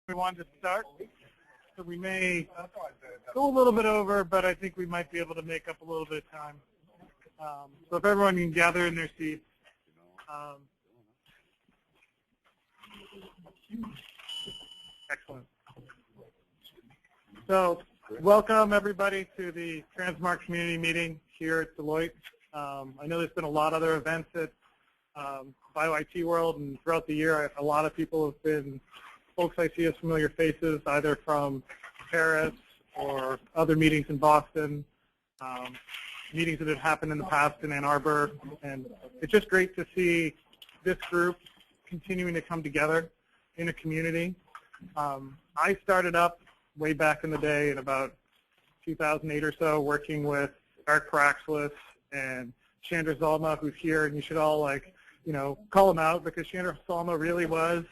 We wanted to start, so we may go a little bit over, but I think we might be able to make up a little bit of time. So if everyone can gather in their seats. Excellent. So welcome everybody to the tranSMART community meeting here at Deloitte. I know there's been a lot of other events at BioIT World, and throughout the year a lot of people have been folks I see as familiar faces, either from Paris or other meetings in Boston, meetings that have happened in the past in Ann Arbor. And it's just great to see this group continuing to come together in a community. I started up way back in the day in about 2008 or so, working with Eric Paraxlis and Chandra Zalma, who's here, and you should all call him out, because Chandra Zalma really was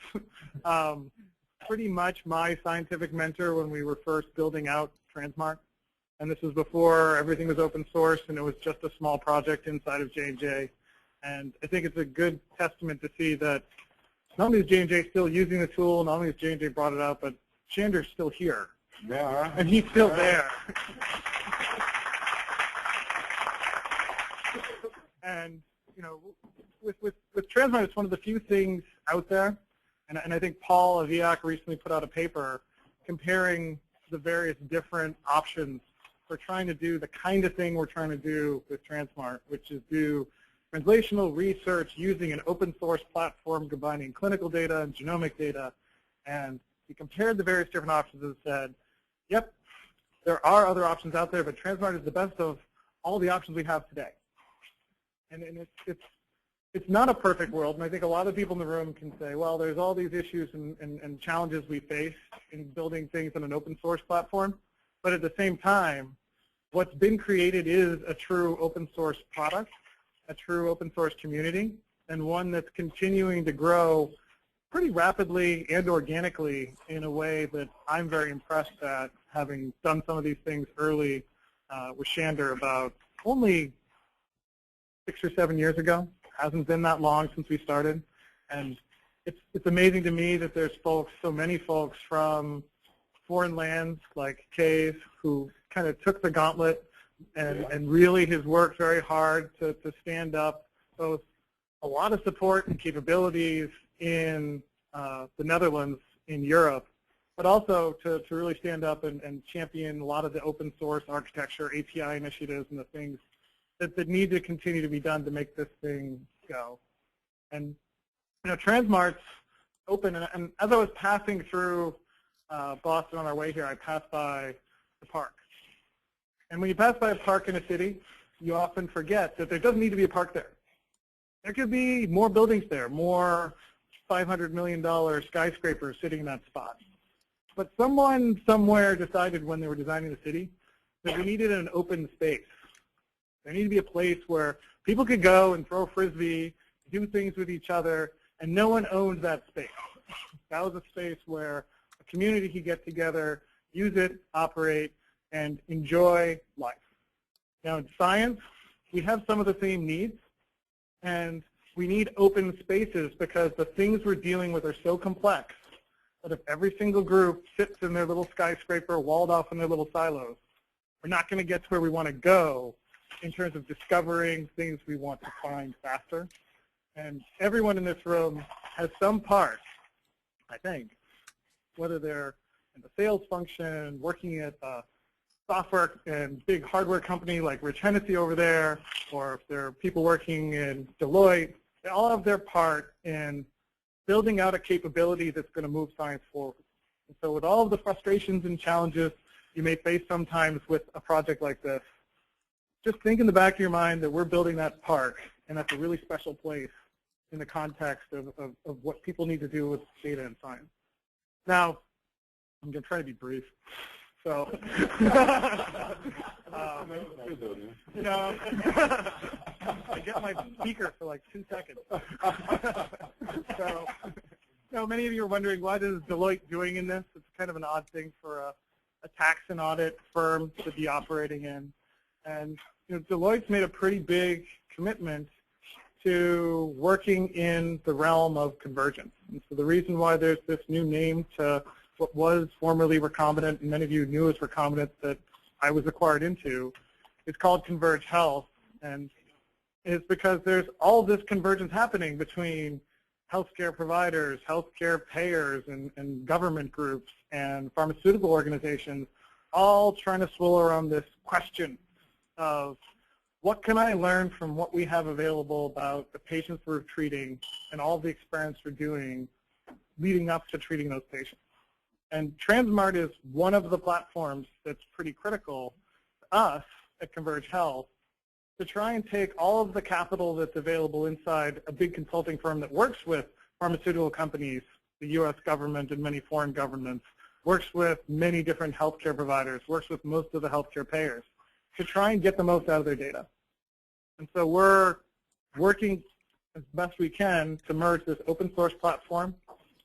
pretty much my scientific mentor when we were first building out tranSMART. And this was before everything was open source and it was just a small project inside of J&J. And I think it's a good testament to see that not only is J&J still using the tool, not only has J&J brought it out, but Chandra's still here. Yeah. And he's still there. And with tranSMART, it's one of the few things out there. And I think Paul Aviak recently put out a paper comparing the various different options for trying to do the kind of thing we're trying to do with tranSMART, which is do translational research using an open source platform combining clinical data and genomic data. And he compared the various different options and said, yep, there are other options out there, but tranSMART is the best of all the options we have today. And it's not a perfect world, and I think a lot of people in the room can say, well, there's all these issues and challenges we face in building things on an open source platform, but at the same time, what's been created is a true open source product, a true open source community, and one that's continuing to grow pretty rapidly and organically in a way that I'm very impressed at, having done some of these things early with Chandra about only 6 or 7 years ago. Hasn't been that long since we started, and it's amazing to me that there's so many folks from foreign lands like Cave, who kind of took the gauntlet and really has worked very hard to stand up both a lot of support and capabilities in the Netherlands, in Europe, but also to really stand up and champion a lot of the open source architecture, API initiatives, and the things that need to continue to be done to make this thing go. And tranSMART's open, and as I was passing through Boston on our way here, I passed by the park. And when you pass by a park in a city, you often forget that there doesn't need to be a park there. There could be more buildings there, more $500 million skyscrapers sitting in that spot. But someone somewhere decided when they were designing the city that we needed an open space. There needed to be a place where people could go and throw frisbee, do things with each other, and no one owned that space. That was a space where a community could get together, use it, operate, and enjoy life. Now in science, we have some of the same needs, and we need open spaces because the things we're dealing with are so complex that if every single group sits in their little skyscraper walled off in their little silos, we're not going to get to where we want to go in terms of discovering things we want to find faster. And everyone in this room has some part, I think, whether they're in the sales function, working at a software and big hardware company like Rich Hennessy over there, or if they're people working in Deloitte, they all have their part in building out a capability that's going to move science forward. And so with all of the frustrations and challenges you may face sometimes with a project like this, just think in the back of your mind that we're building that park, and that's a really special place in the context of what people need to do with data and science. Now, I'm going to try to be brief. So, I get my speaker for like 2 seconds. So, many of you are wondering, what is Deloitte doing in this? It's kind of an odd thing for a tax and audit firm to be operating in. And Deloitte's made a pretty big commitment to working in the realm of convergence. And so the reason why there's this new name to what was formerly recombinant, and many of you knew it was recombinant, that I was acquired into, is called Converge Health. And it's because there's all this convergence happening between healthcare providers, healthcare payers, and government groups and pharmaceutical organizations, all trying to swirl around this question of what can I learn from what we have available about the patients we're treating and all the experiments we're doing leading up to treating those patients. And tranSMART is one of the platforms that's pretty critical to us at Converge Health to try and take all of the capital that's available inside a big consulting firm that works with pharmaceutical companies, the U.S. government and many foreign governments, works with many different healthcare providers, works with most of the healthcare payers, to try and get the most out of their data. And so we're working as best we can to merge this open source platform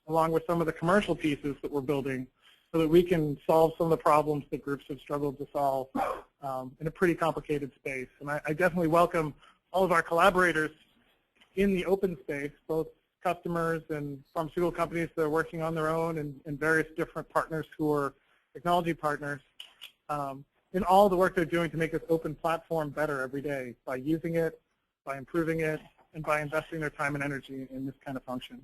along with some of the commercial pieces that we're building so that we can solve some of the problems that groups have struggled to solve in a pretty complicated space. And I definitely welcome all of our collaborators in the open space, both customers and pharmaceutical companies that are working on their own and various different partners who are technology partners, in all the work they're doing to make this open platform better every day by using it, by improving it, and by investing their time and energy in this kind of function.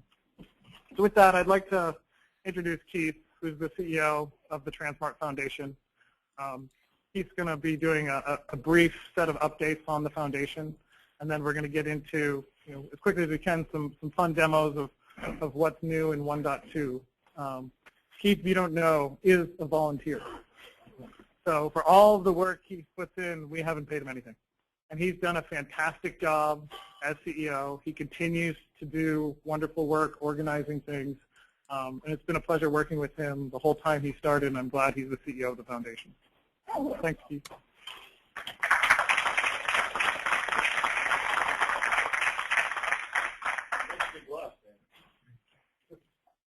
So with that, I'd like to introduce Keith, who's the CEO of the tranSMART Foundation. Keith's going to be doing a brief set of updates on the foundation, and then we're going to get into, as quickly as we can, some fun demos of what's new in 1.2. Keith, if you don't know, is a volunteer. So for all of the work Keith puts in, we haven't paid him anything. And he's done a fantastic job as CEO. He continues to do wonderful work organizing things. And it's been a pleasure working with him the whole time he started, and I'm glad he's the CEO of the foundation. Thanks, Keith.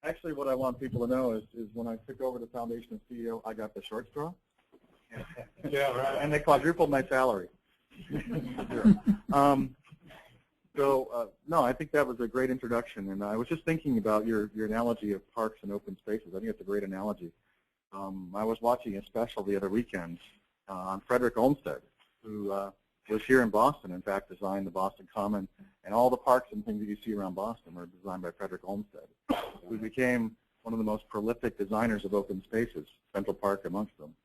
Actually, what I want people to know is when I took over the foundation as CEO, I got the short straw. Yeah, right. And they quadrupled my salary. No, I think that was a great introduction. And I was just thinking about your analogy of parks and open spaces. I think it's a great analogy. I was watching a special the other weekend on Frederick Olmsted, who was here in Boston, in fact, designed the Boston Common, and all the parks and things that you see around Boston were designed by Frederick Olmsted, who became one of the most prolific designers of open spaces, Central Park amongst them,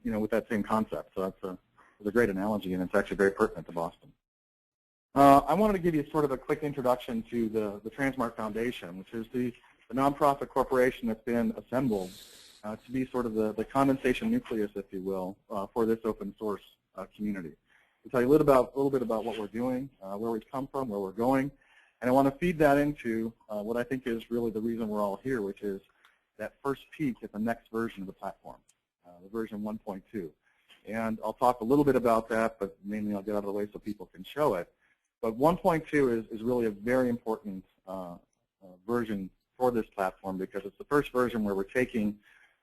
with that same concept. So that's a great analogy, and it's actually very pertinent to Boston. I wanted to give you sort of a quick introduction to the tranSMART Foundation, which is the nonprofit corporation that's been assembled to be sort of the condensation nucleus, if you will, for this open source community. To tell you a little bit about what we're doing, where we've come from, where we're going, and I want to feed that into what I think is really the reason we're all here, which is that first peek at the next version of the platform, the version 1.2. And I'll talk a little bit about that, but mainly I'll get out of the way so people can show it. But 1.2 is really a very important version for this platform because it's the first version where we're taking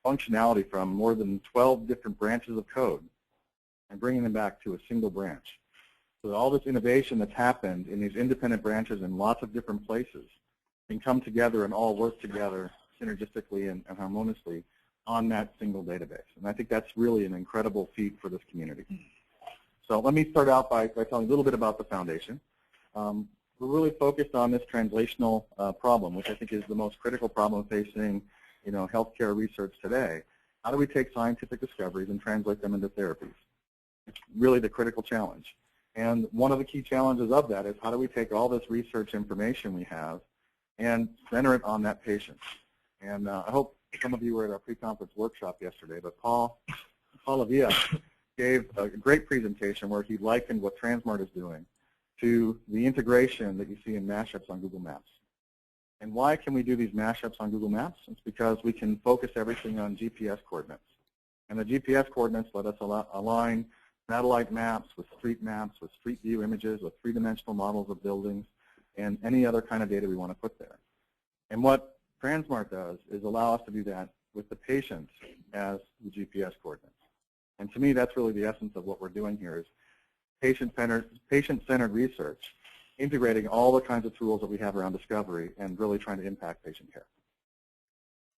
functionality from more than 12 different branches of code and bringing them back to a single branch. So all this innovation that's happened in these independent branches in lots of different places can come together and all work together synergistically and harmoniously on that single database. And I think that's really an incredible feat for this community. So let me start out by telling a little bit about the foundation. We're really focused on this translational problem, which I think is the most critical problem facing healthcare research today. How do we take scientific discoveries and translate them into therapies? It's really the critical challenge. And one of the key challenges of that is how do we take all this research information we have and center it on that patient? And I hope some of you were at our pre-conference workshop yesterday, but Paul Avia gave a great presentation where he likened what tranSMART is doing to the integration that you see in mashups on Google Maps. And why can we do these mashups on Google Maps? It's because we can focus everything on GPS coordinates. And the GPS coordinates let us align satellite maps with street maps, with street view images, with three-dimensional models of buildings, and any other kind of data we want to put there. And what tranSMART does is allow us to do that with the patient as the GPS coordinates. And to me, that's really the essence of what we're doing here is patient-centered research, integrating all the kinds of tools that we have around discovery and really trying to impact patient care.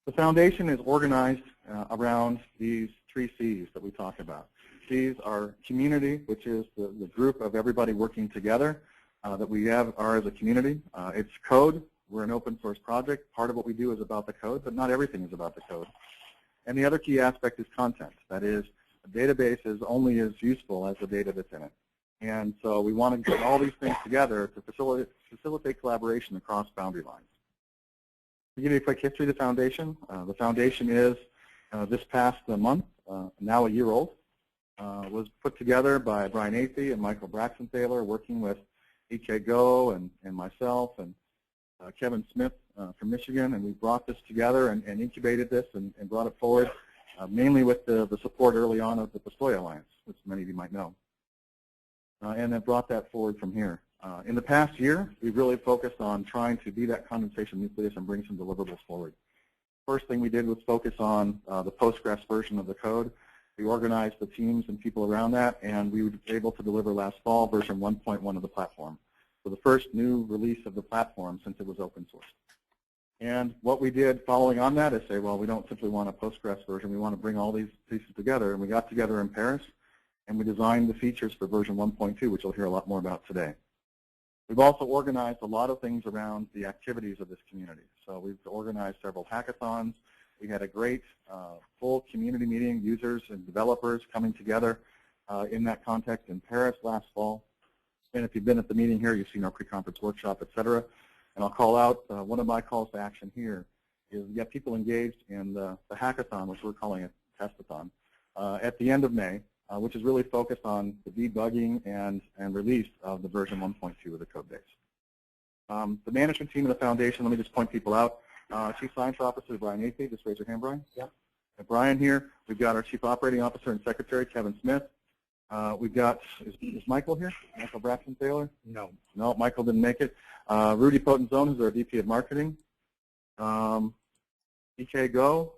The foundation is organized around these 3 C's that we talk about. C's are community, which is the group of everybody working together that we are as a community. It's code. We're an open source project. Part of what we do is about the code, but not everything is about the code. And the other key aspect is content. That is, a database is only as useful as the data that's in it. And so we want to get all these things together to facilitate collaboration across boundary lines. To give you a quick history of the foundation is this past month, now a year old, was put together by Brian Athey and Michael Braxton-Taylor, working with EK Go and myself and Kevin Smith from Michigan, and we brought this together and incubated this and brought it forward, mainly with the support early on of the Pistoia Alliance, which many of you might know, and then brought that forward from here. In the past year, we've really focused on trying to be that condensation nucleus and bring some deliverables forward. First thing we did was focus on the Postgres version of the code. We organized the teams and people around that, and we were able to deliver last fall version 1.1 of the platform. So the first new release of the platform since it was open source. And what we did following on that is say, well, we don't simply want a Postgres version. We want to bring all these pieces together. And we got together in Paris, and we designed the features for version 1.2, which you'll hear a lot more about today. We've also organized a lot of things around the activities of this community. So we've organized several hackathons. We had a great full community meeting, users and developers coming together in that context in Paris last fall. And if you've been at the meeting here, you've seen our pre-conference workshop, et cetera. And I'll call out one of my calls to action here is get people engaged in the hackathon, which we're calling a testathon, at the end of May, which is really focused on the debugging and release of the version 1.2 of the code base. The management team of the foundation, let me just point people out. Chief Science Officer Brian Athey, just raise your hand, Brian. Yeah. And Brian here. We've got our Chief Operating Officer and Secretary, Kevin Smith. We've got, is Michael here? Michael Braxton-Taylor? No. No, Michael didn't make it. Rudy Potenzone, who's our VP of Marketing. EK Go,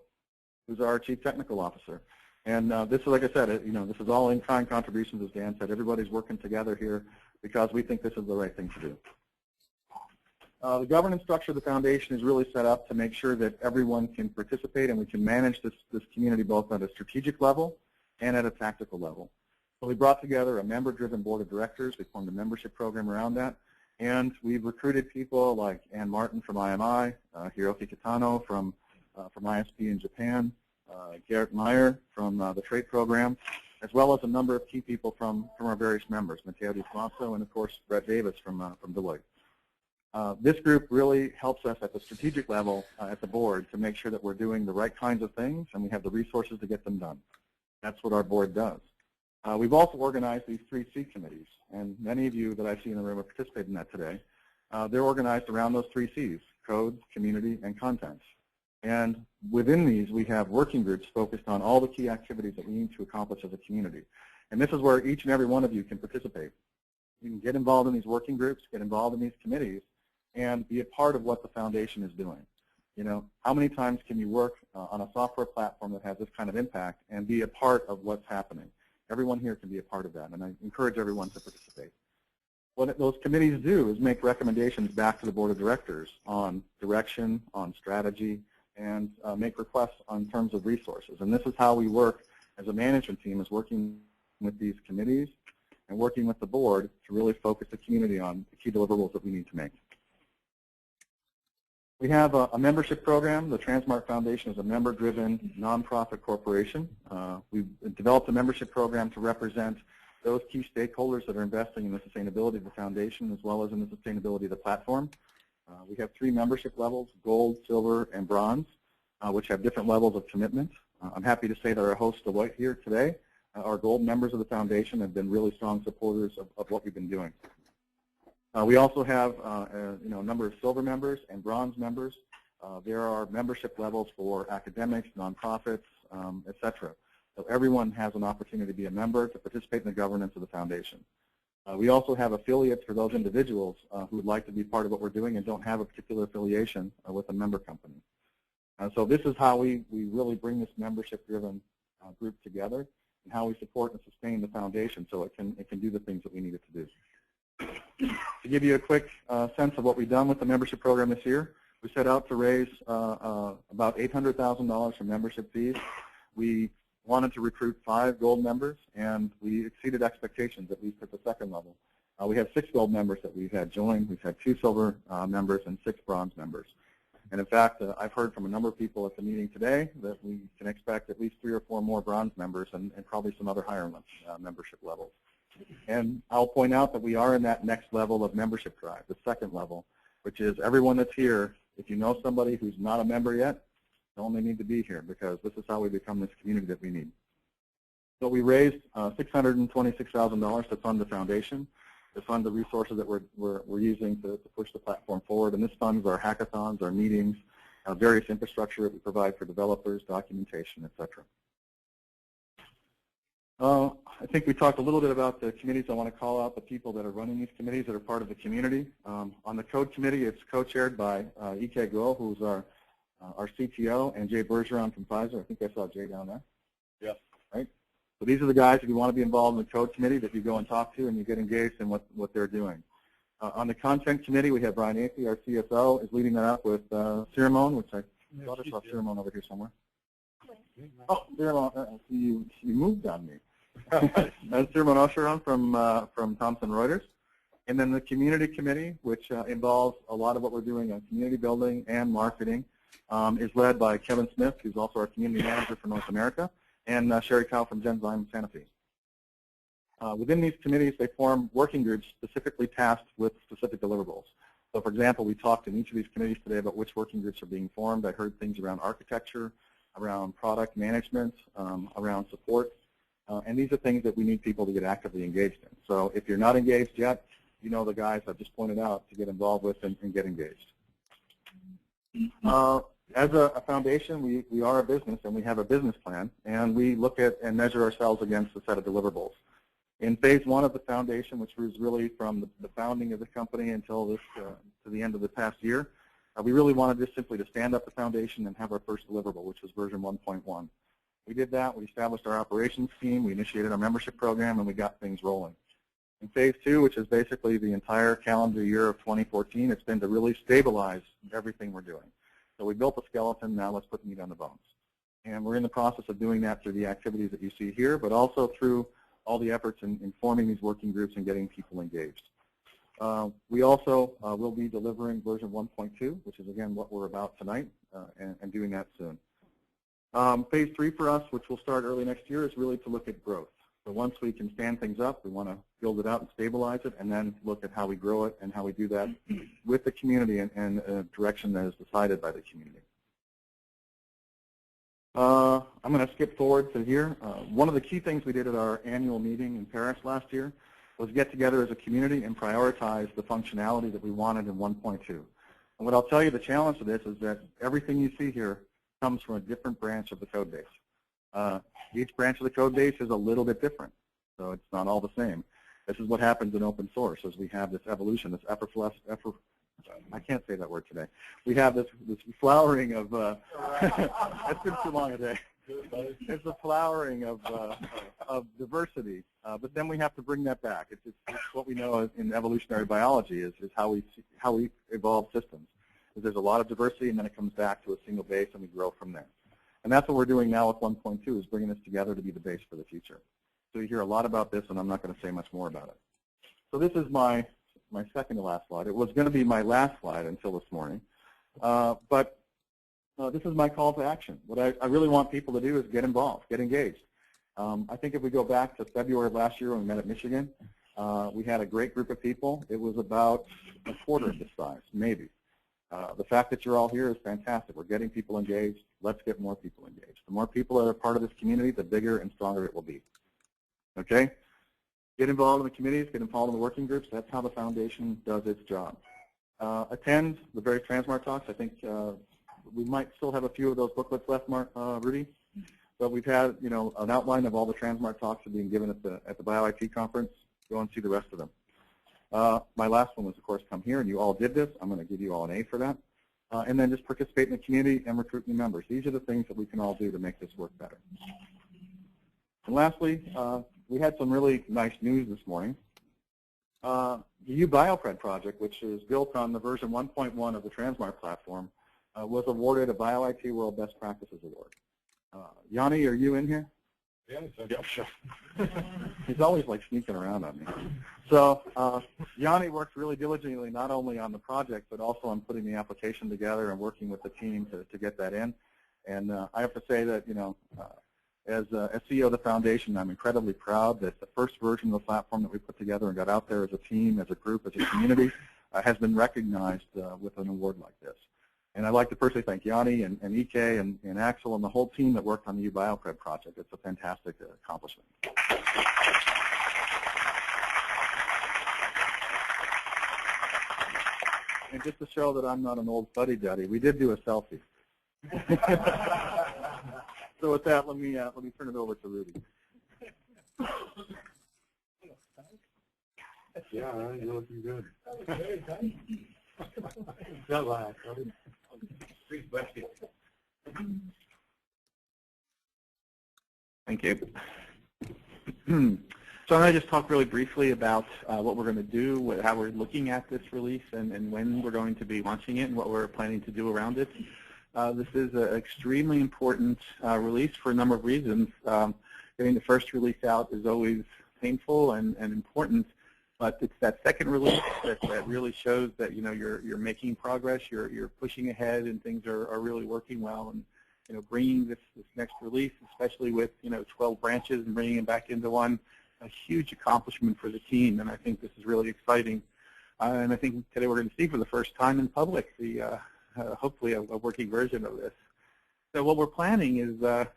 who's our Chief Technical Officer. And this is, like I said, this is all in-kind contributions, as Dan said. Everybody's working together here because we think this is the right thing to do. The governance structure of the foundation is really set up to make sure that everyone can participate and we can manage this community both at a strategic level and at a tactical level. So we brought together a member-driven board of directors. We formed a membership program around that. And we've recruited people like Ann Martin from IMI, Hiroki Kitano from ISP in Japan, Garrett Meyer from the trade program, as well as a number of key people from our various members, Matteo Di Tomaso and, of course, Brett Davis from Deloitte. This group really helps us at the strategic level at the board to make sure that we're doing the right kinds of things and we have the resources to get them done. That's what our board does. We've also organized these 3 C committees, and many of you that I see in the room have participated in that today. They're organized around those 3 Cs, code, community, and content. And within these, we have working groups focused on all the key activities that we need to accomplish as a community. And this is where each and every one of you can participate. You can get involved in these working groups, get involved in these committees, and be a part of what the foundation is doing. You know, how many times can you work on a software platform that has this kind of impact and be a part of what's happening? Everyone here can be a part of that, and I encourage everyone to participate. What those committees do is make recommendations back to the board of directors on direction, on strategy, and make requests on terms of resources. And this is how we work as a management team, is working with these committees and working with the board to really focus the community on the key deliverables that we need to make. We have a membership program. The tranSMART Foundation is a member-driven nonprofit corporation. We've developed a membership program to represent those key stakeholders that are investing in the sustainability of the foundation as well as in the sustainability of the platform. We have 3 membership levels, gold, silver, and bronze, which have different levels of commitment. I'm happy to say that our host, Deloitte, here today, our gold members of the foundation have been really strong supporters of what we've been doing. We also have a number of silver members and bronze members. There are membership levels for academics, nonprofits, et cetera. So everyone has an opportunity to be a member, to participate in the governance of the foundation. We also have affiliates for those individuals who would like to be part of what we're doing and don't have a particular affiliation with a member company. So this is how we really bring this membership-driven group together and how we support and sustain the foundation so it can do the things that we need it to do. To give you a quick sense of what we've done with the membership program this year, We set out to raise about $800,000 from membership fees. We wanted to recruit 5 gold members, and we exceeded expectations, at least at the second level. We have 6 gold members that we've had join. We've had 2 silver members and 6 bronze members. And in fact, I've heard from a number of people at the meeting today that we can expect at least 3 or 4 more bronze members and probably some other higher membership levels. And I'll point out that we are in that next level of membership drive, the second level, which is everyone that's here, if you know somebody who's not a member yet, they only need to be here, because this is how we become this community that we need. So we raised $626,000 to fund the foundation, to fund the resources that we're using to push the platform forward. And this funds our hackathons, our meetings, various infrastructure that we provide for developers, documentation, etc. I think we talked a little bit about the committees. I want to call out the people that are running these committees that are part of the community. On the code committee, it's co-chaired by Ike Guo, who's our CTO, and Jay Bergeron from Pfizer. I think I saw Jay down there. Yes. Right? So these are the guys, if you want to be involved in the code committee, that you go and talk to and you get engaged in what they're doing. On the content committee, we have Brian Athey, our CSO, is leading that up with Ciramon, which I thought I saw Ciramon over here somewhere. Oh, Ciramon, you moved on me. That's Ciramon Osheron from Thomson Reuters. And then the community committee, which involves a lot of what we're doing on community building and marketing, is led by Kevin Smith, who's also our community manager for North America, and Sherry Cow from Genzyme Sanofi. Within these committees, they form working groups specifically tasked with specific deliverables. So, for example, we talked in each of these committees today about which working groups are being formed. I heard things around architecture, around product management, around support, and these are things that we need people to get actively engaged in. So if you're not engaged yet, you know the guys I've just pointed out to get involved with and get engaged. As a foundation, we are a business, and we have a business plan, and we look at and measure ourselves against a set of deliverables. In phase 1 of the foundation, which was really from the founding of the company until to the end of the past year, we really wanted just simply to stand up the foundation and have our first deliverable, which was version 1.1. We did that. We established our operations team. We initiated our membership program, and we got things rolling. In phase 2, which is basically the entire calendar year of 2014, it's been to really stabilize everything we're doing. So we built a skeleton. Now let's put meat on the bones. And we're in the process of doing that through the activities that you see here, but also through all the efforts in forming these working groups and getting people engaged. We also will be delivering version 1.2, which is, again, what we're about tonight, and doing that soon. Phase 3 for us, which will start early next year, is really to look at growth. So once we can stand things up, we want to build it out and stabilize it, and then look at how we grow it and how we do that with the community and a direction that is decided by the community. I'm going to skip forward to here. One of the key things we did at our annual meeting in Paris last year was get together as a community and prioritize the functionality that we wanted in 1.2. And what I'll tell you, the challenge to this is that everything you see here comes from a different branch of the code base. Each branch of the code base is a little bit different, so it's not all the same. This is what happens in open source, as we have this evolution, this I can't say that word today. We have this flowering of, it's been too long a day. It's a flowering of diversity, but then we have to bring that back. It's what we know in evolutionary biology is how we evolve systems. There's a lot of diversity, and then it comes back to a single base, and we grow from there. And that's what we're doing now with 1.2, is bringing this together to be the base for the future. So you hear a lot about this, and I'm not going to say much more about it. So this is my second to last slide. It was going to be my last slide until this morning, but this is my call to action. What I really want people to do is get involved, get engaged. I think if we go back to February of last year when we met at Michigan, we had a great group of people. It was about a quarter of this size, maybe. The fact that you're all here is fantastic. We're getting people engaged. Let's get more people engaged. The more people that are part of this community, the bigger and stronger it will be. Okay? Get involved in the committees, get involved in the working groups. That's how the foundation does its job. Attend the various tranSMART talks. I think we might still have a few of those booklets left, Rudy. But we've had, an outline of all the tranSMART talks that are being given at the BioIT conference. Go and see the rest of them. My last one was, of course, come here, and you all did this. I'm going to give you all an A for that. And then just participate in the community and recruit new members. These are the things that we can all do to make this work better. And lastly, we had some really nice news this morning. The UBioPred project, which is built on the version 1.1 of the tranSMART platform, was awarded a BioIT World Best Practices Award. Yanni, are you in here? Yeah, sure. He's always like sneaking around on me. So Yanni worked really diligently not only on the project, but also on putting the application together and working with the team to get that in. And I have to say that, as CEO of the foundation, I'm incredibly proud that the first version of the platform that we put together and got out there as a team, as a group, as a community, has been recognized with an award like this. And I'd like to personally thank Yanni and Ike and Axel and the whole team that worked on the UBioPred project. It's a fantastic accomplishment. And just to show that I'm not an old fuddy-duddy, we did do a selfie. So with that, let me turn it over to Rudy. Yeah, you're looking good. That was very nice. Don't lie. Thank you. So I'm going to just talk really briefly about what we're going to do, how we're looking at this release, and when we're going to be launching it, and what we're planning to do around it. This is an extremely important release for a number of reasons. Getting the first release out is always painful and important, but it's that second release that really shows that you're making progress, you're pushing ahead, and things are really working well. And bringing this next release, especially with 12 branches and bringing it back into one, a huge accomplishment for the team. And I think this is really exciting. And I think today we're going to see for the first time in public the hopefully a working version of this. So what we're planning is no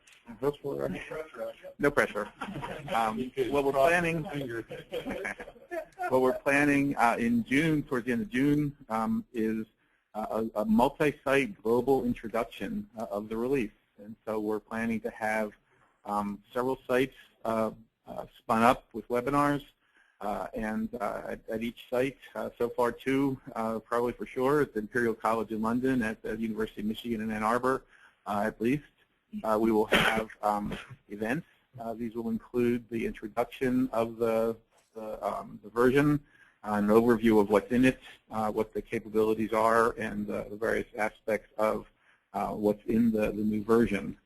pressure. What we're planning in June, towards the end of June, is a multi-site global introduction of the release. And so we're planning to have several sites spun up with webinars, and at each site, so far 2, probably for sure, at the Imperial College in London, at the University of Michigan in Ann Arbor, at least. We will have events. These will include the introduction of the version, an overview of what's in it, what the capabilities are, and the various aspects of what's in the new version.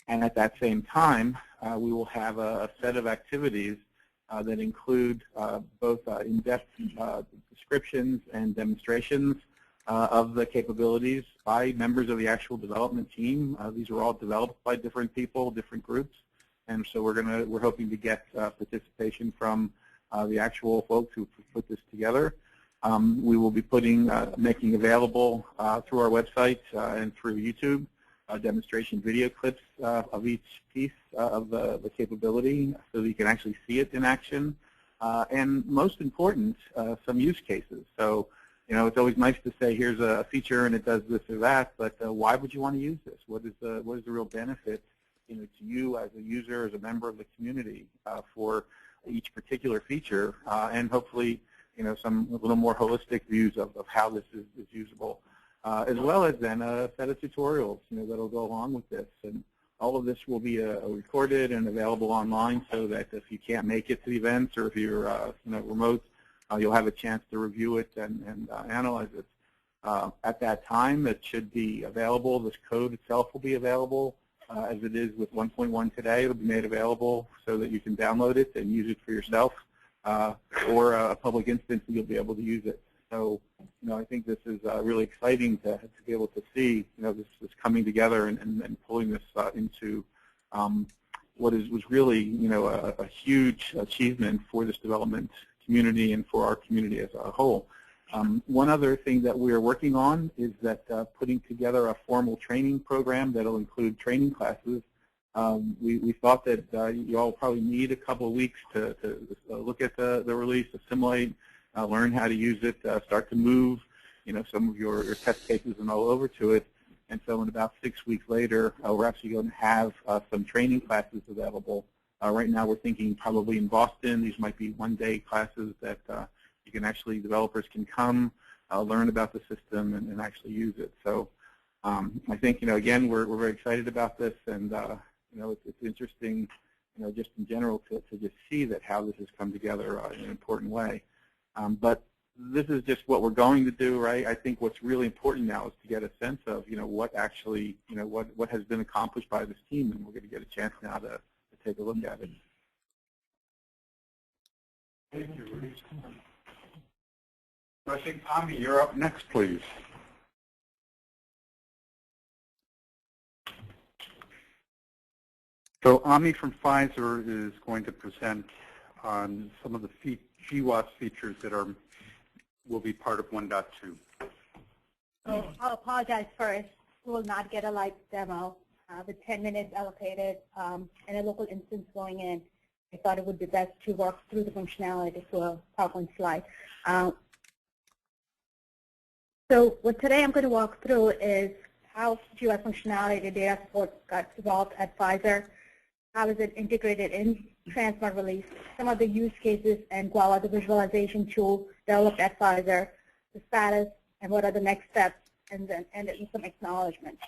And at that same time, we will have a set of activities that include both in-depth descriptions and demonstrations of the capabilities by members of the actual development team. These are all developed by different people, different groups, and so we're hoping to get participation from the actual folks who put this together. We will be making available through our website and through YouTube demonstration video clips of each piece of the capability so that you can actually see it in action. And most important, some use cases. So, it's always nice to say here's a feature and it does this or that, but why would you want to use this? What is the real benefit to you as a user, as a member of the community for each particular feature, and hopefully some a little more holistic views of how this is usable. As well as then a set of tutorials, that'll go along with this, and all of this will be recorded and available online, so that if you can't make it to the events or if you're remote, you'll have a chance to review it and analyze it. At that time, it should be available. This code itself will be available as it is with 1.1 today. It'll be made available so that you can download it and use it for yourself, or a public instance and you'll be able to use it. So, I think this is really exciting to be able to see, this coming together and pulling this into what was really, a huge achievement for this development community and for our community as a whole. One other thing that we are working on is that putting together a formal training program that will include training classes. We thought that you all probably need a couple of weeks to look at the release, assimilate, learn how to use it, start to move, some of your test cases and all over to it. And so in about 6 weeks later, we're actually going to have some training classes available. Right now we're thinking probably in Boston. These might be one-day classes that developers can come, learn about the system, and actually use it. So I think, again, we're very excited about this, and it's interesting, just in general to just see that how this has come together in an important way. But this is just what we're going to do, right? I think what's really important now is to get a sense of, what actually, what has been accomplished by this team, and we're going to get a chance now to take a look at it. Thank you, Rudy. So I think, Ami, you're up next, please. So Ami from Pfizer is going to present on some of the GWAS features that will be part of 1.2. So I'll apologize first. We will not get a live demo with 10 minutes allocated and a local instance going in. I thought it would be best to walk through the functionality through a PowerPoint slide. So what today I'm going to walk through is how GWAS functionality data support got developed at Pfizer, how is it integrated in tranSMART release, some of the use cases and Guava, the visualization tool developed at Pfizer, the status, and what are the next steps, and then end it with some acknowledgement.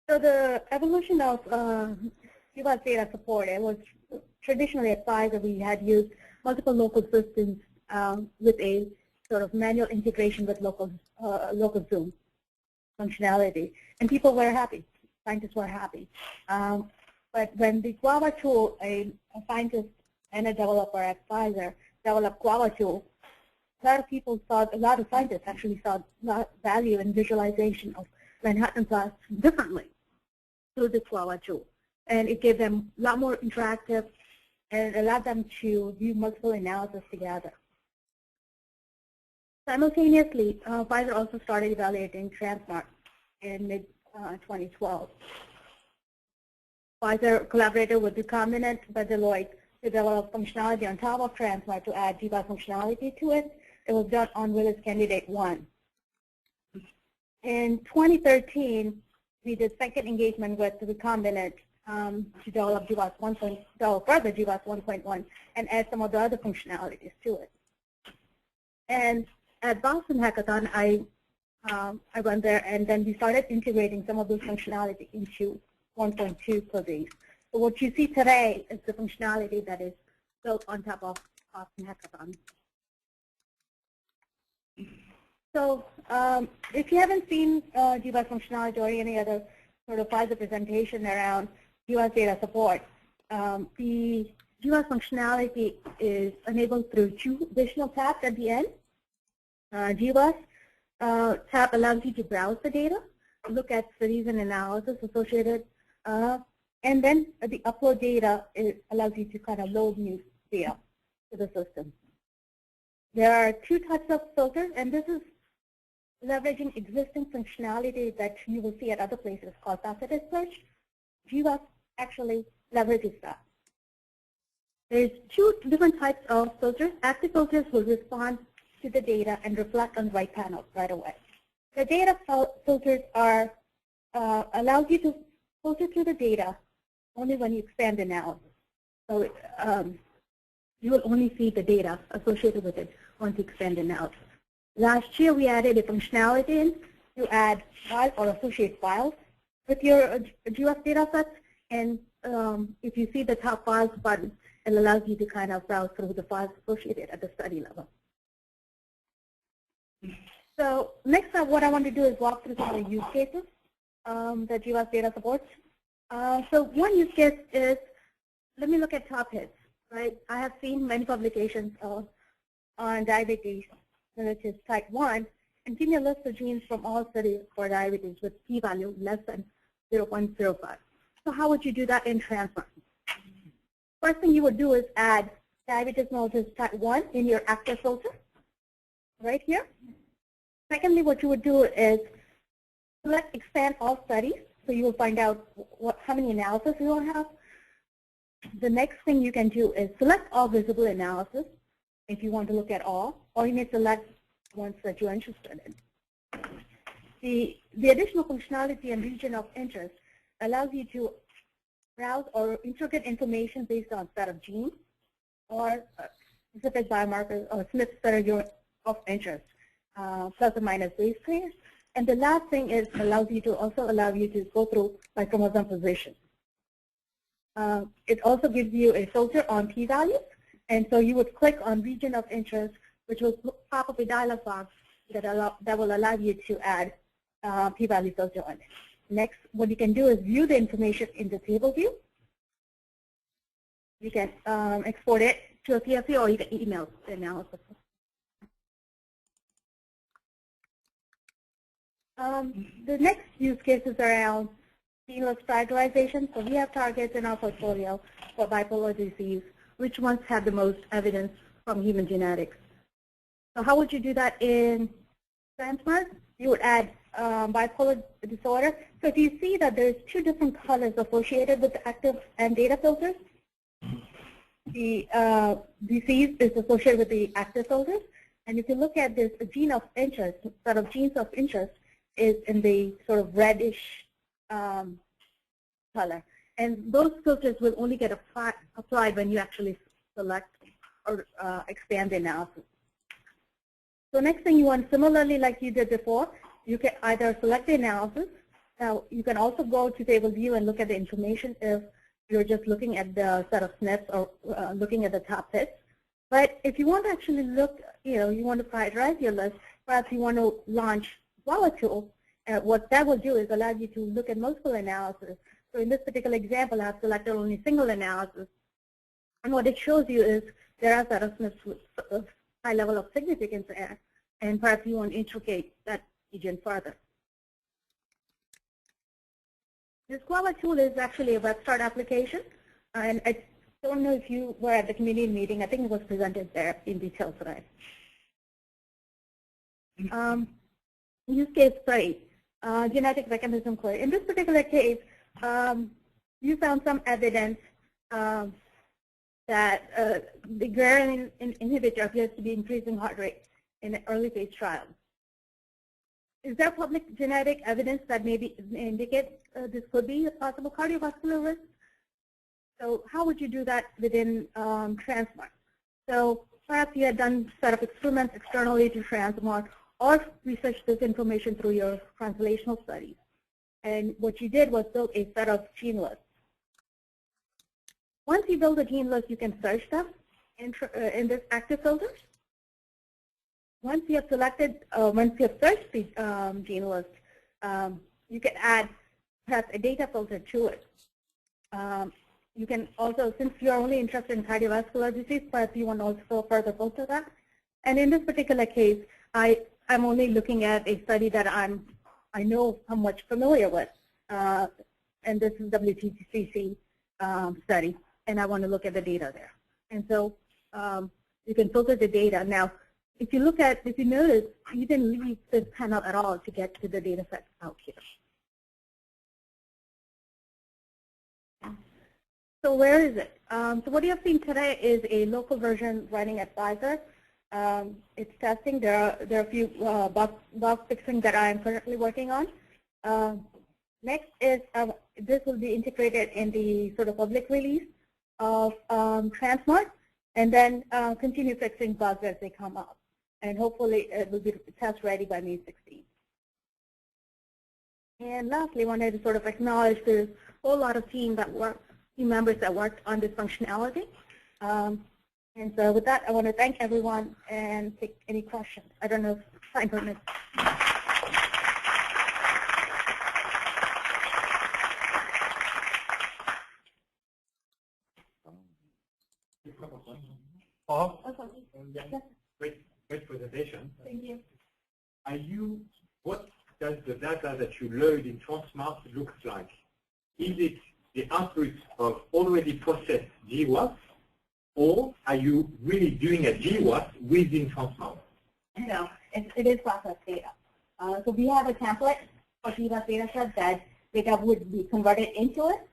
So the evolution of GWAS data support, it was traditionally at Pfizer we had used multiple local systems with a sort of manual integration with local Zoom functionality, and people were happy. Scientists were happy. But when the Guava tool, a scientist and a developer at Pfizer developed Guava tool, a lot of scientists actually saw value in visualization of Manhattan plots differently through the Guava tool. And it gave them a lot more interactive and allowed them to view multiple analysis together. Simultaneously, Pfizer also started evaluating tranSMART in mid-2012. Pfizer collaborated with recombinant by Deloitte to develop functionality on top of tranSMART to add GWAS functionality to it. It was done on Willis Candidate 1. In 2013, we did second engagement with the recombinant to develop GWAS 1.1 and add some of the other functionalities to it. And at Boston Hackathon, I went there, and then we started integrating some of those functionality into 1.2 release. So what you see today is the functionality that is built on top of Boston Hackathon. So if you haven't seen GWAS functionality or any other sort of Pfizer presentation around GWAS data support, the GWAS functionality is enabled through 2 additional tabs at the end. GWAS tab allows you to browse the data, look at studies and analysis associated, and then the upload data, it allows you to kind of load new data to the system. There are 2 types of filters, and this is leveraging existing functionality that you will see at other places called faceted search. GWAS actually leverages that. There's 2 different types of filters. Active filters will respond to the data and reflect on the right panel right away. The data filters are allows you to filter through the data only when you expand analysis. So you will only see the data associated with it once you expand analysis. Last year we added a functionality in to add files or associate files with your GWAS data sets, and if you see the top files button, it allows you to kind of browse through the files associated at the study level. So next up, what I want to do is walk through some of the use cases that GWAS data supports. So one use case is, let me look at top hits, right? I have seen many publications on diabetes, which is type 1, and give me a list of genes from all studies for diabetes with p-value less than 0.05. So how would you do that in tranSMART? First thing you would do is add diabetes mellitus type 1 in your active filter, right here. Secondly, what you would do is select expand all studies, so you will find out how many analyses you will have. The next thing you can do is select all visible analysis if you want to look at all, or you may select ones that you're interested in. The additional functionality and region of interest allows you to browse or interpret information based on set of genes or specific biomarkers or SNPs that are your of interest, plus or minus base pairs. And the last thing is allow you to go through by chromosome position. It also gives you a filter on p-values And so you would click on region of interest, which will pop up a dialog box that will allow you to add p-value filter on it. Next, what you can do is view the information in the table view. You can export it to a CSV, or you can email the analysis. The next use case is around gene-less prioritization. So we have targets in our portfolio for bipolar disease. Which ones have the most evidence from human genetics? So how would you do that in tranSMART? You would add bipolar disorder. So if you see that there's two different colors associated with the active and data filters, the disease is associated with the active filters. And if you look at this, a gene of interest, sort of genes of interest, is in the sort of reddish color. And those filters will only get applied when you actually select or expand the analysis. So next thing you want, similarly like you did before, you can either select the analysis. Now you can also go to table view and look at the information if you're just looking at the set of SNPs or looking at the top hits. But if you want to actually look, you want to prioritize your list, perhaps you want to launch Tool, what that will do is allow you to look at multiple analyses. So in this particular example, I've selected only single analysis. And what it shows you is there are set of SNPs with a high level of significance there, and perhaps you want to intricate that region further. This Tool is actually a WebStart application, and I don't know if you were at the community meeting. I think it was presented there in detail today. Use case 3, genetic mechanism query. In this particular case, you found some evidence that the ghrelin inhibitor appears to be increasing heart rate in an early phase trial. Is there public genetic evidence that maybe indicate this could be a possible cardiovascular risk? So how would you do that within tranSMART? So perhaps you had done set of experiments externally to tranSMART, or research this information through your translational studies. And what you did was build a set of gene lists. Once you build a gene list, you can search them in this active filters. Once you have selected, once you have searched the gene list, you can add perhaps a data filter to it. You can also, since you're only interested in cardiovascular disease, perhaps you want to also further filter that. And in this particular case, I'm only looking at a study that I know I'm much familiar with, and this is WTCC study, and I want to look at the data there. And so you can filter the data. Now, if you notice, you didn't leave this panel at all to get to the data set out here. So where is it? So what you have seen today is a local version running at Pfizer. It's testing. There are a few bug fixing that I am currently working on. Next is this will be integrated in the sort of public release of tranSMART, and then continue fixing bugs as they come up. And hopefully it will be test ready by May 16th. And lastly, I wanted to sort of acknowledge there's a whole lot of team members that worked on this functionality. And so with that, I want to thank everyone and take any questions. I don't know if time permits. Paul? Yes. Great presentation. Thank you. What does the data that you load in tranSMART look like? Is it the output of already processed GWAS, or are you really doing a GWAS within tranSMART? No, it is processed data. So we have a template for GWAS data set that data would be converted into it.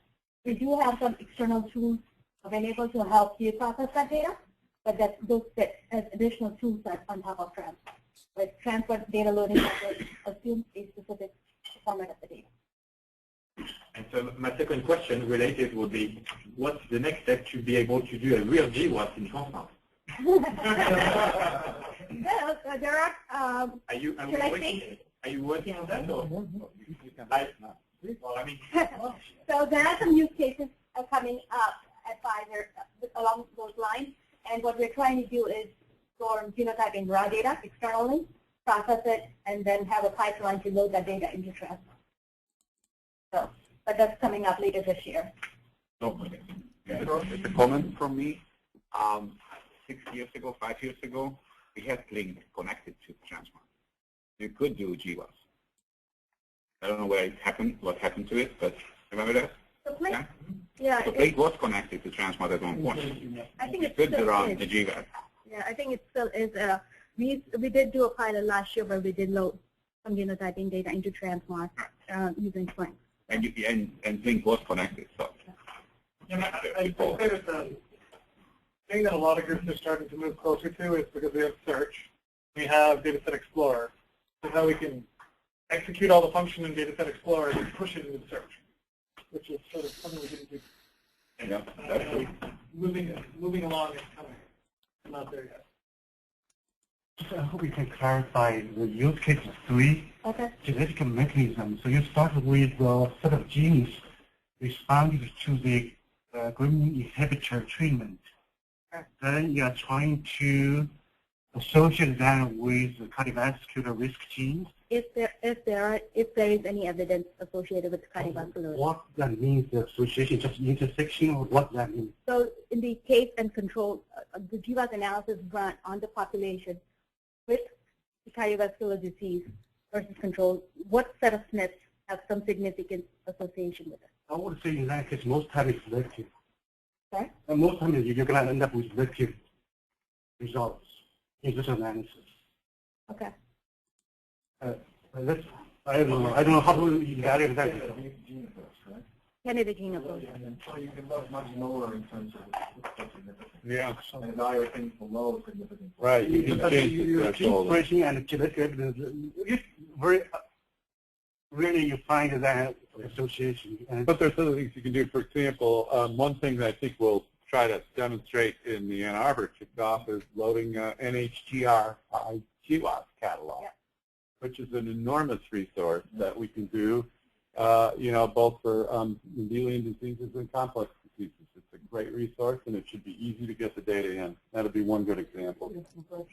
We do have some external tools available to help you process that data, but those fit as additional tool sets on top of tranSMART. But tranSMART data loading assumes a specific format of the data. And so my second question related would be, what's the next step to be able to do a real GWAS in tranSMART? There are. Are you working on that? Or? Well, I mean. So there are some use cases coming up at Pfizer along those lines. And what we're trying to do is store genotyping raw data externally, process it, and then have a pipeline to load that data into tranSMART. So, but that's coming up later this year. Okay. It's a comment from me. 6 years ago, 5 years ago, we had Link connected to tranSMART. You could do GWAS. I don't know where it happened, what happened to it, but remember that? So Blink, So Blink was connected to tranSMART at one point. I think it could still run is. the GWAS. Yeah, I think it still is. We did do a pilot last year where we did load some genotyping data into tranSMART using Blink. And Blink was connected, so. Yeah, I'd say that the thing that a lot of groups are starting to move closer to is because we have search, we have Dataset Explorer, so how we can execute all the function in Dataset Explorer and push it into search, which is sort of something we didn't do. Yeah, that's true. Moving along and coming. I'm not there yet. I hope you can clarify the use case 3, genetic mechanism. So you started with a set of genes responded to the gremlin inhibitor treatment. Then you are trying to associate that with cardiovascular risk genes. If there is any evidence associated with cardiovascular. What that means, the association, just intersection, or what that means? So in the case and control, the GWAS analysis run on the population with cardiovascular disease versus control, what set of SNPs have some significant association with it? I would say in that case, most time it's selective. Sorry? And most time you're going to end up with selective results in this analysis. Okay. I don't know how to evaluate that. Candidate gene approach. So you can look much lower in terms of Yeah. and evaluate things below significant. Right. You can change the Gene threshold. expression and genetic evidence, really you find that association. And But there's other things you can do. For example, one thing that I think we'll try to demonstrate in the Ann Arbor kickoff is loading NHGR GWAS catalog, which is an enormous resource that we can do, both for Mendelian diseases and complex diseases. It's a great resource, and it should be easy to get the data in. That'll be one good example.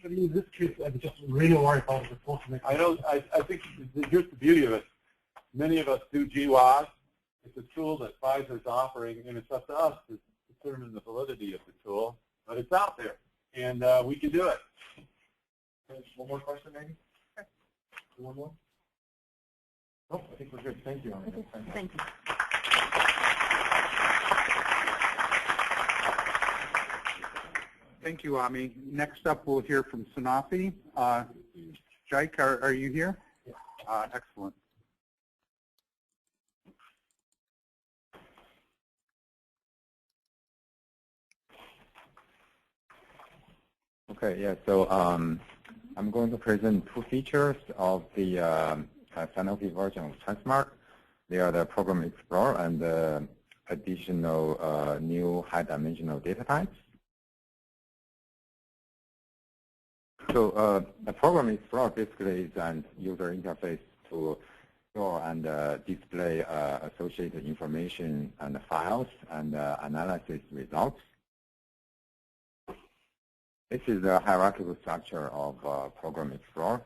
in this case, I'm just really worried about the post-mix. I think here's the beauty of it. Many of us do GWAS. It's a tool that Pfizer's offering, and it's up to us to determine the validity of the tool. But it's out there, and we can do it. One more question, maybe? Sure. One more? Oh, I think we're good. Thank you. Okay. Thank you. Thank you, Ami. Next up, we'll hear from Sanofi. Jake, are you here? Excellent. Okay, yeah, so I'm going to present two features of the Sanofi version of tranSMART. They are the Program Explorer and the additional new high-dimensional data types. So the Program Explorer basically is an user interface to store and display associated information and files and analysis results. This is the hierarchical structure of Program Explorer.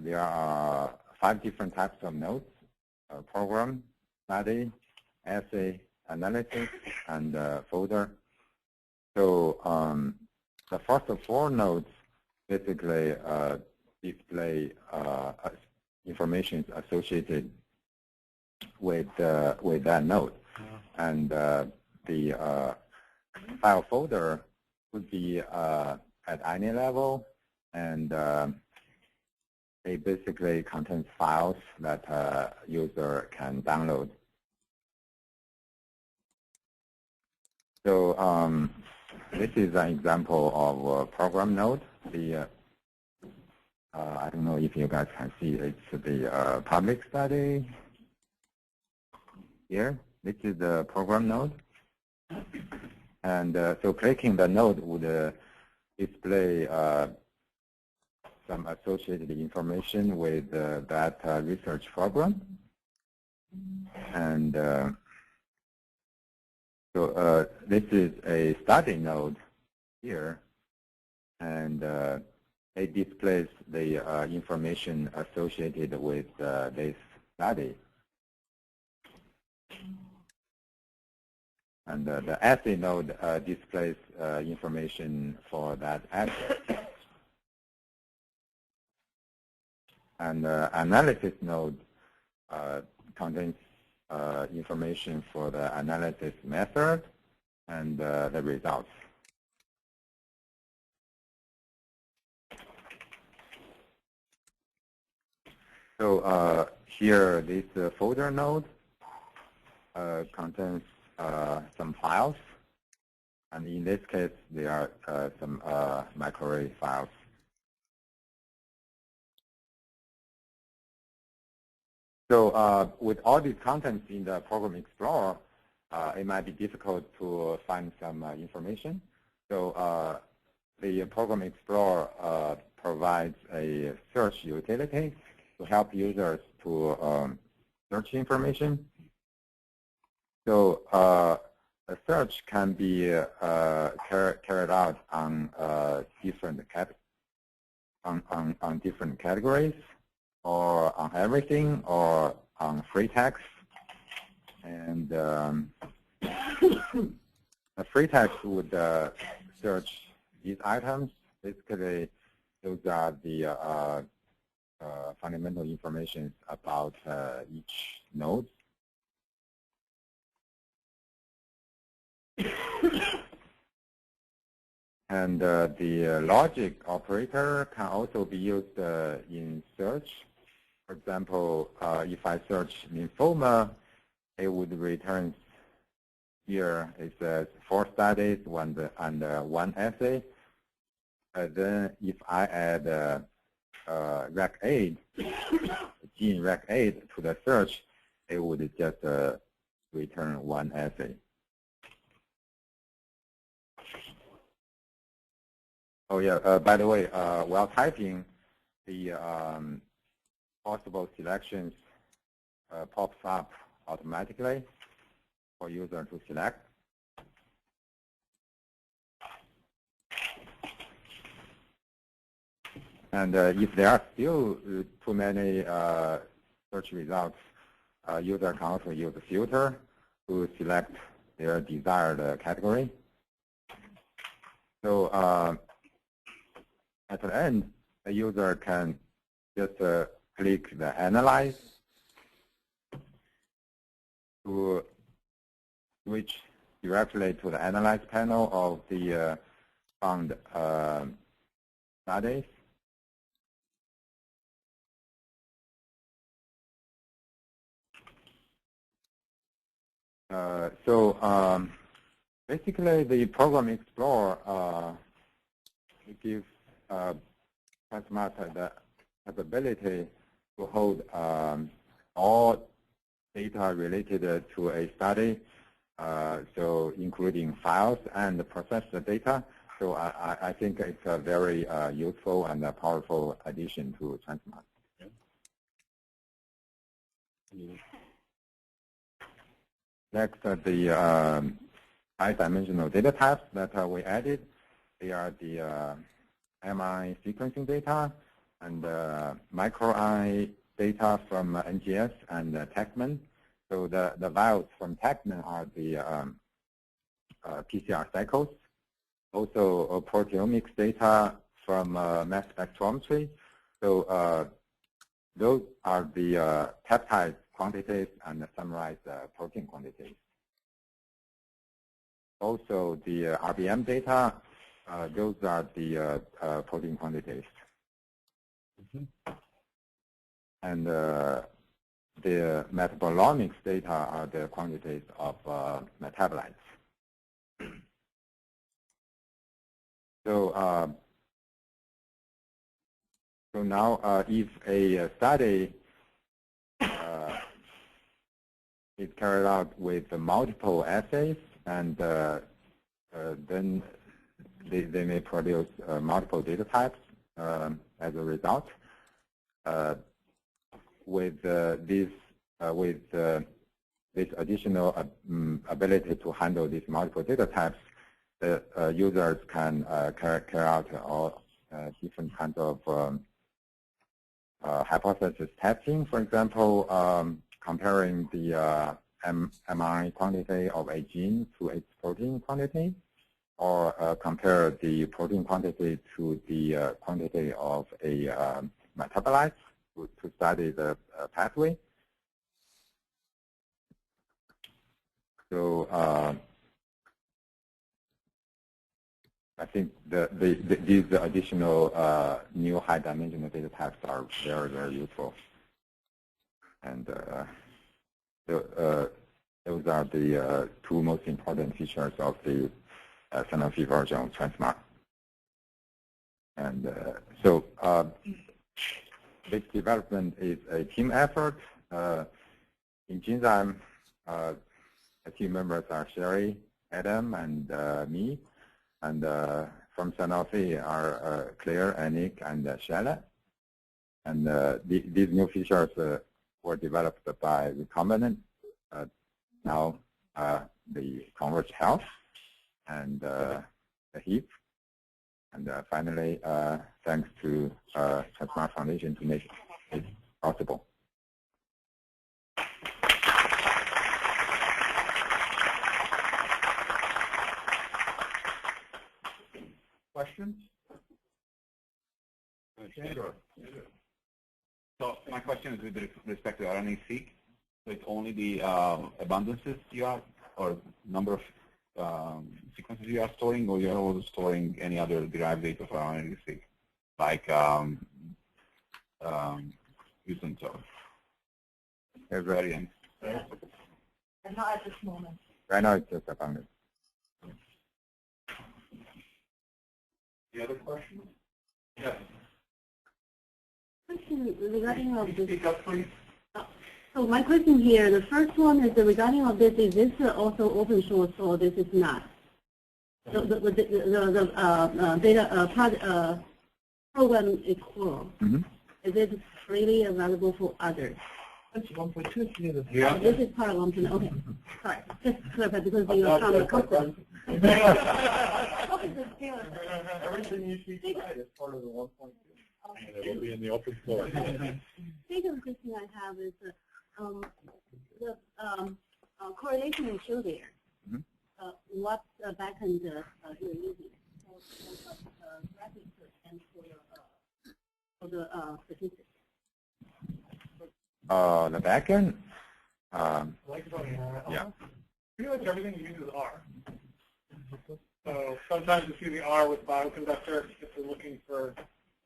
There are 5 different types of nodes: program, study, assay, analysis, and folder. So the first 4 nodes basically display information associated with that node, and the file folder would be at any level, and it basically contains files that user can download. So this is an example of a program node. I don't know if you guys can see, it's the public study here. This is the program node. And so clicking the node would display some associated information with that research program. And so this is a study node. here, and it displays the information associated with this study. And the assay node displays information for that assay. And the analysis node contains information for the analysis method and the results. So here, this folder node contains some files, and in this case, there are some microarray files. So with all these contents in the Program Explorer, it might be difficult to find some information. So the Program Explorer provides a search utility to help users to search information. So a search can be carried out on different different categories, or on everything, or on free text. And a free text would search these items. Basically, those are the fundamental information about each node. And the logic operator can also be used in search. For example, if I search lymphoma, it would return here it says 4 studies and 1 assay. Then if I add REC8, gene REC8 to the search, it would just return 1 assay. Oh yeah, by the way, while typing, the possible selections pops up automatically for user to select. And if there are still too many search results, user can also use a filter to select their desired category. So at the end, the user can just click the Analyze to switch directly to the Analyze panel of the found studies. So basically, the Program Explorer gives tranSMART the capability to hold all data related to a study, so including files and processed data. So I think it's a very useful and powerful addition to tranSMART. Yeah. Next, the high-dimensional data types that we added. They are the MI sequencing data and microRNA data from NGS and TaqMan. So the values from TaqMan are the PCR cycles. Also proteomics data from mass spectrometry. So those are the peptide quantities and summarized protein quantities. Also the RBM data, those are the protein quantities. Mm-hmm. And the metabolomics data are the quantities of metabolites. So, so now if a study is carried out with multiple assays, and then they may produce multiple data types as a result. With this additional ability to handle these multiple data types, the users can carry out all different kinds of hypothesis testing. For example, comparing the mRNA quantity of a gene to its protein quantity, or compare the protein quantity to the quantity of a metabolite to study the pathway. So I think these additional new high-dimensional data types are very, very useful. And those are the two most important features of the Sanofi version of tranSMART. And so this development is a team effort. In Genzyme, the team members are Sherry, Adam, and me. And from Sanofi are Claire, Anik, and Charlotte. And these new features were developed by recombinant, now the Converge Health, and the HEAP. And finally, thanks to tranSMART Foundation to make it possible. Questions? Sure. So my question is with respect to RNA-seq. So it's only the abundances you are, or number of sequences you are storing, or you are also storing any other derived data for RNA-seq, like mutants or variants? And not at this moment. Right now, it's just abundance. Any other questions? Yes. Question regarding of this. Speak up, please. So my question here, the first one is regarding of this. Is this also open source or this is not? The data program is core. Mm-hmm. Is it freely available for others? That's 1.2. Yeah. This is part of 1.2. Okay. Sorry. Just to clarify because you are from the company. Everything you see tonight is part of the 1.2. And it will be in the open source. Second question I have is the correlation you show there. Mm-hmm. What backend you're using for graphics and for the statistics? The backend. Yeah. Pretty much everything uses R. So sometimes you see the R with bioconductor if you're looking for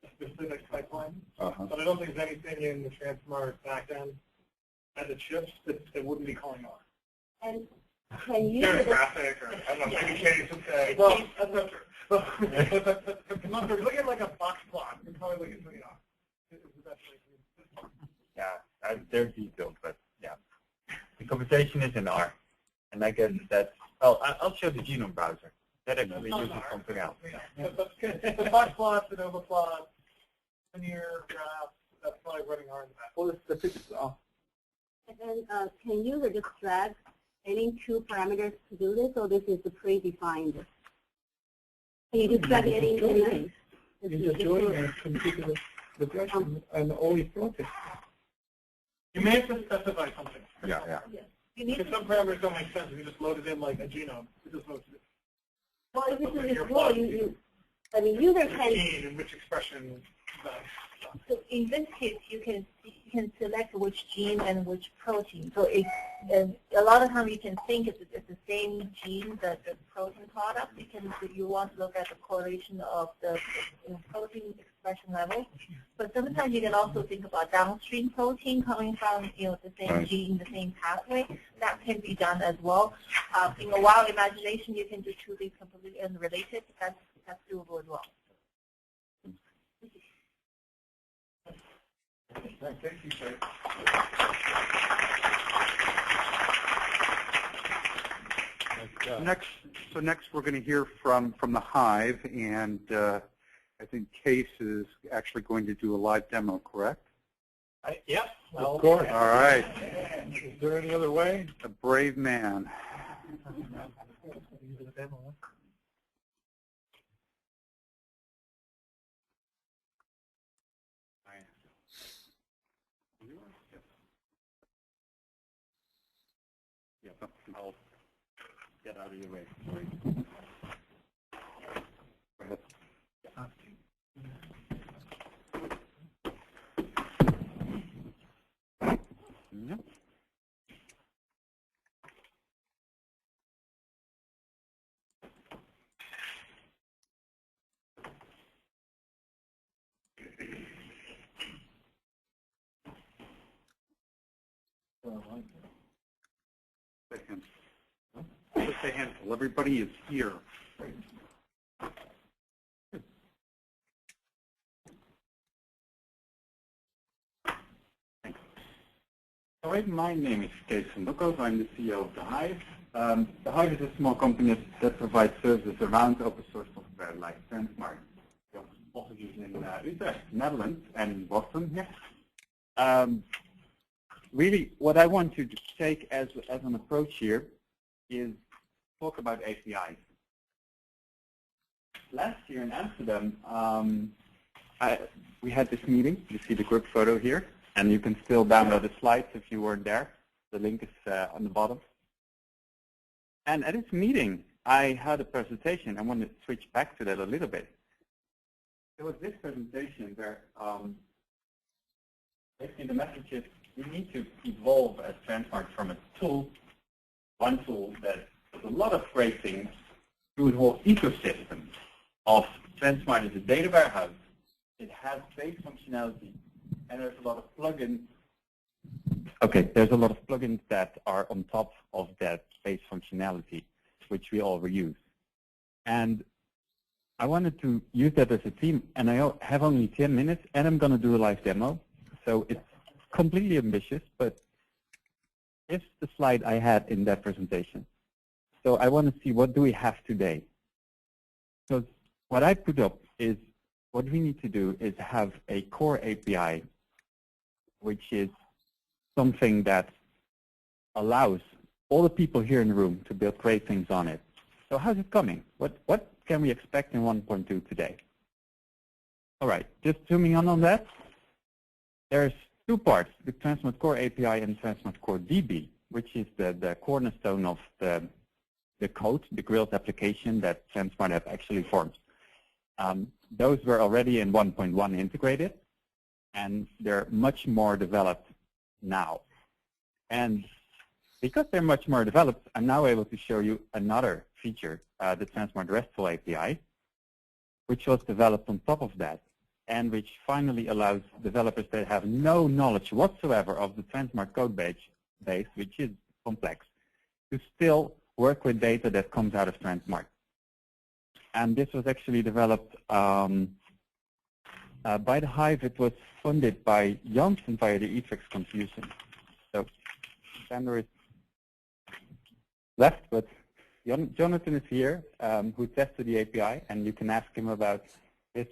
a specific pipeline. But I don't think there's anything in the tranSMART backend as it ships that wouldn't be calling R. And can you graphic or I don't know, maybe Katie would say, well, that's not true. But if you're looking at like a box plot, you're probably looking for the R. Yeah, they're detailed, but yeah. The conversation is in R. And I guess that's, well, I'll show the genome browser. That actually uses something else. Yeah, that's good. The box plots, the Nova plots, linear graphs, that's probably running R in the back. Well, the statistics off. And then can you just drag any two parameters to do this, or this is the predefined? Can you just drag anything? You're just doing a configure the direction and always plot it. You may have to specify something. Yeah. Because some parameters don't make sense if you just load it in like a genome. It just loads it. Well, if it's a raw, I mean, user can. In which expression. So in this case, you can select which gene and which protein. So a lot of times you can think it's the same gene, the protein product. You want to look at the correlation of the protein expression level. But sometimes you can also think about downstream protein coming from the same gene, the same pathway. That can be done as well. In a wild imagination, you can do two things completely unrelated. That's doable as well. Thank you, sir. Next we're going to hear from the Hive, and I think Case is actually going to do a live demo, correct? Yep. Of course. All right. Is there any other way? A brave man. Yeah, I'll get out of your way. Sorry. Go ahead. Yeah. Just a handful. Everybody is here. Thanks. All right, my name is Jason Lukos. I'm the CEO of The Hive. The Hive is a small company that provides services around open source software like tranSMART. We have offices in Utrecht, Netherlands, and in Boston here. Really, what I want to take as an approach here is talk about APIs. Last year in Amsterdam, we had this meeting. You see the group photo here, and you can still download the slides if you weren't there. The link is on the bottom. And at this meeting, I had a presentation. I want to switch back to that a little bit. There was this presentation where basically the message is we need to evolve as tranSMART from a tool, one tool that does a lot of great things, to a whole ecosystem of tranSMART as a data warehouse. It has base functionality, and there's a lot of plugins. Okay, there's a lot of plugins that are on top of that base functionality, which we all reuse. And I wanted to use that as a team, and I have only 10 minutes, and I'm going to do a live demo. So it's completely ambitious, but it's the slide I had in that presentation. So I want to see what do we have today. So what I put up is what we need to do is have a core API, which is something that allows all the people here in the room to build great things on it. So how's it coming? What can we expect in 1.2 today? All right, just zooming in on that. There's two parts, the tranSMART Core API and tranSMART Core DB, which is the cornerstone of the code, the Grails application that tranSMART have actually formed. Those were already in 1.1 integrated, and they're much more developed now. And because they're much more developed, I'm now able to show you another feature, the tranSMART RESTful API, which was developed on top of that, and which finally allows developers that have no knowledge whatsoever of the tranSMART code base, which is complex, to still work with data that comes out of tranSMART. And this was actually developed by the Hive. It was funded by Janssen via the Utrecht Confusion. So Sander is left, but Jonathan is here, who tested the API, and you can ask him about his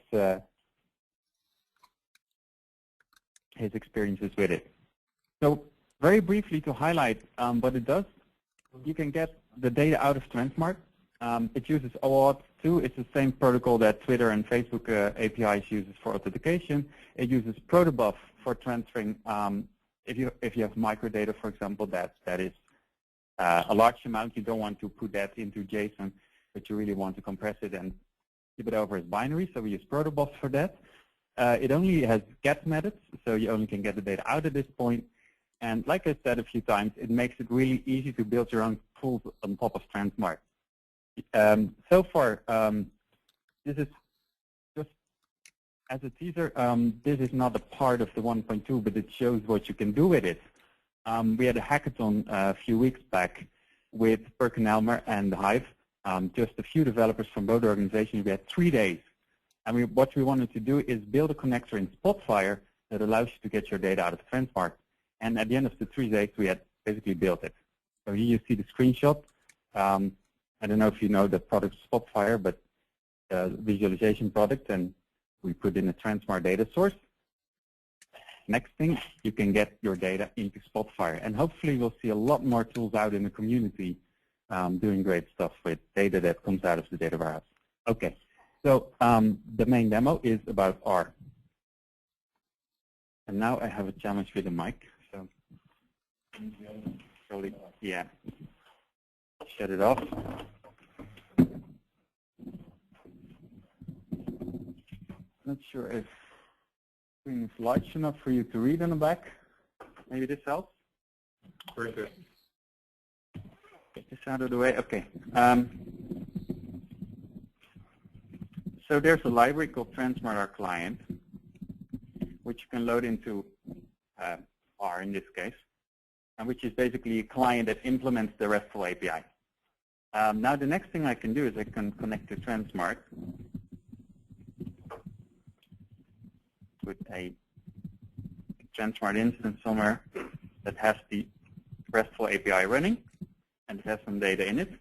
experiences with it. So very briefly to highlight what it does, you can get the data out of tranSMART. It uses OAuth 2. It's the same protocol that Twitter and Facebook APIs uses for authentication. It uses protobuf for transferring. If you have microdata, for example, that is a large amount, you don't want to put that into JSON, but you really want to compress it and keep it over as binary. So we use protobuf for that. It only has get methods, so you only can get the data out at this point. And like I said a few times, it makes it really easy to build your own tools on top of tranSMART. So far, this is just as a teaser. This is not a part of the 1.2, but it shows what you can do with it. We had a hackathon a few weeks back with PerkinElmer and the Hive, just a few developers from both organizations. We had 3 days. And what we wanted to do is build a connector in Spotfire that allows you to get your data out of tranSMART. And at the end of the 3 days, we had basically built it. So here you see the screenshot. I don't know if you know the product Spotfire, but visualization product, and we put in a tranSMART data source. Next thing, you can get your data into Spotfire. And hopefully we'll see a lot more tools out in the community doing great stuff with data that comes out of the data warehouse. Okay, so the main demo is about R. And now I have a challenge with the mic. So, probably, yeah. shut it off. Not sure if screen is large enough for you to read on the back. Maybe this helps. Very good. Get this out of the way. Okay. So there's a library called tranSMART R client, which you can load into R in this case, and which is basically a client that implements the RESTful API. Now the next thing I can do is I can connect to tranSMART with a tranSMART instance somewhere that has the RESTful API running, and it has some data in it.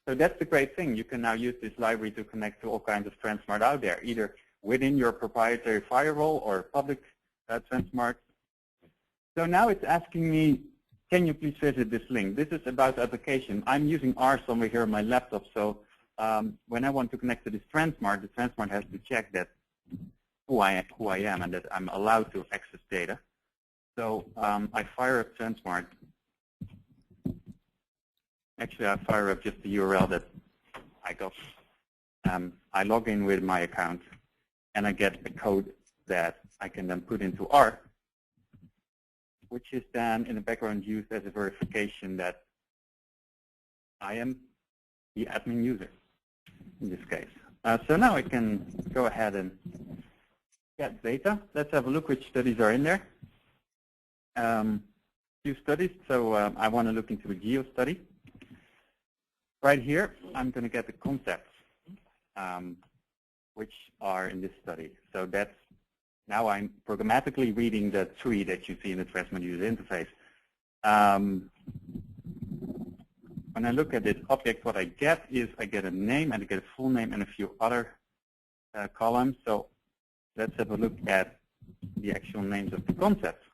So that's the great thing. You can now use this library to connect to all kinds of tranSMART out there, either within your proprietary firewall or public tranSMART. So now it's asking me, can you please visit this link? This is about the application. I'm using R somewhere here on my laptop, so when I want to connect to this tranSMART, the tranSMART has to check that who I am and that I'm allowed to access data. So I fire up tranSMART. Actually, I fire up just the URL that I got. I log in with my account, and I get a code that I can then put into R, which is then in the background used as a verification that I am the admin user in this case. So now I can go ahead and get data. Let's have a look which studies are in there. Few studies. So I want to look into a geo study. Right here, I'm going to get the concepts which are in this study. So that's now I'm programmatically reading the tree that you see in the tranSMART user interface. When I look at this object, what I get is I get a name and I get a full name and a few other columns. So let's have a look at the actual names of the concepts.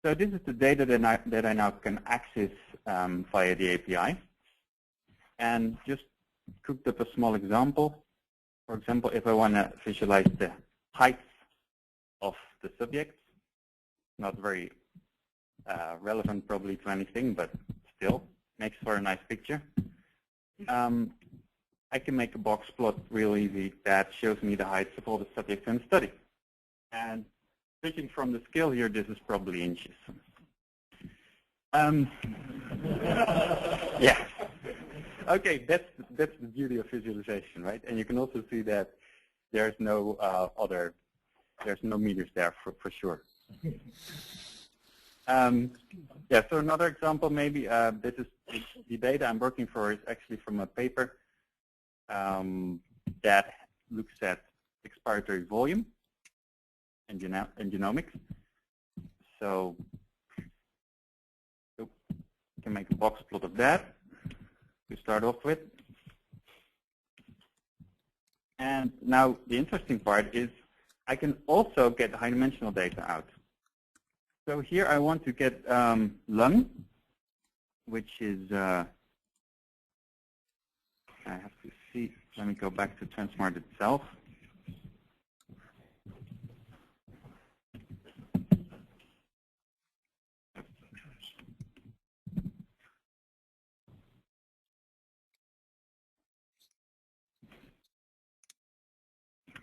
So this is the data that I now can access via the API. And just cooked up a small example. For example, if I want to visualize the height of the subject, not very relevant probably to anything, but still makes for a nice picture. I can make a box plot real easy that shows me the heights of all the subjects in the study. And judging from the scale here, this is probably inches. Yeah. Okay, that's the beauty of visualization, right? And you can also see that there's no there's no meters there for sure. Yeah, so another example maybe, this is the data I'm working for is actually from a paper that looks at expiratory volume and genomics. So you can make a box plot of that to start off with. And now the interesting part is I can also get high dimensional data out. So here I want to get lung, which is, I have to see, let me go back to tranSMART itself.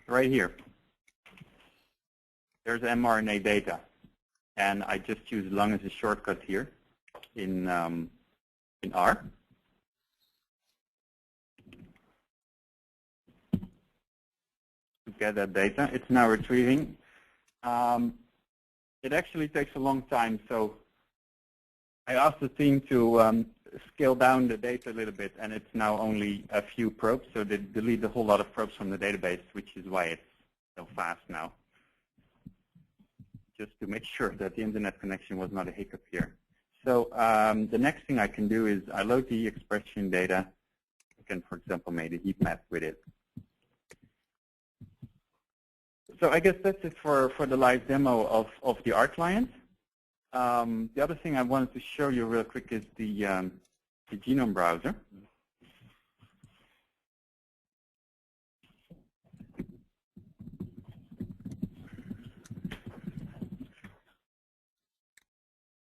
Right here, there's mRNA data, and I just use lung as a shortcut here in R. To get that data, it's now retrieving. It actually takes a long time, so I asked the team to scale down the data a little bit, and it's now only a few probes, so they delete a whole lot of probes from the database, which is why it's so fast now. Just to make sure that the internet connection was not a hiccup here. So the next thing I can do is I load the expression data. I can, for example, make a heat map with it. So I guess that's it for the live demo of the R client. The other thing I wanted to show you real quick is the genome browser.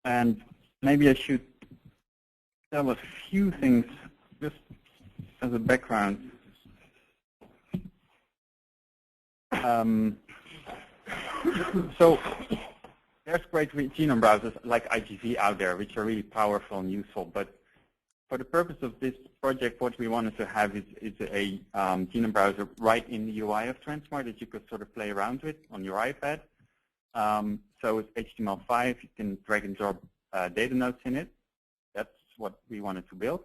And maybe I should tell a few things just as a background, so there's great genome browsers like IGV out there, which are really powerful and useful. But for the purpose of this project, what we wanted to have is a genome browser right in the UI of tranSMART that you could sort of play around with on your iPad. So it's HTML5. You can drag and drop data nodes in it. That's what we wanted to build.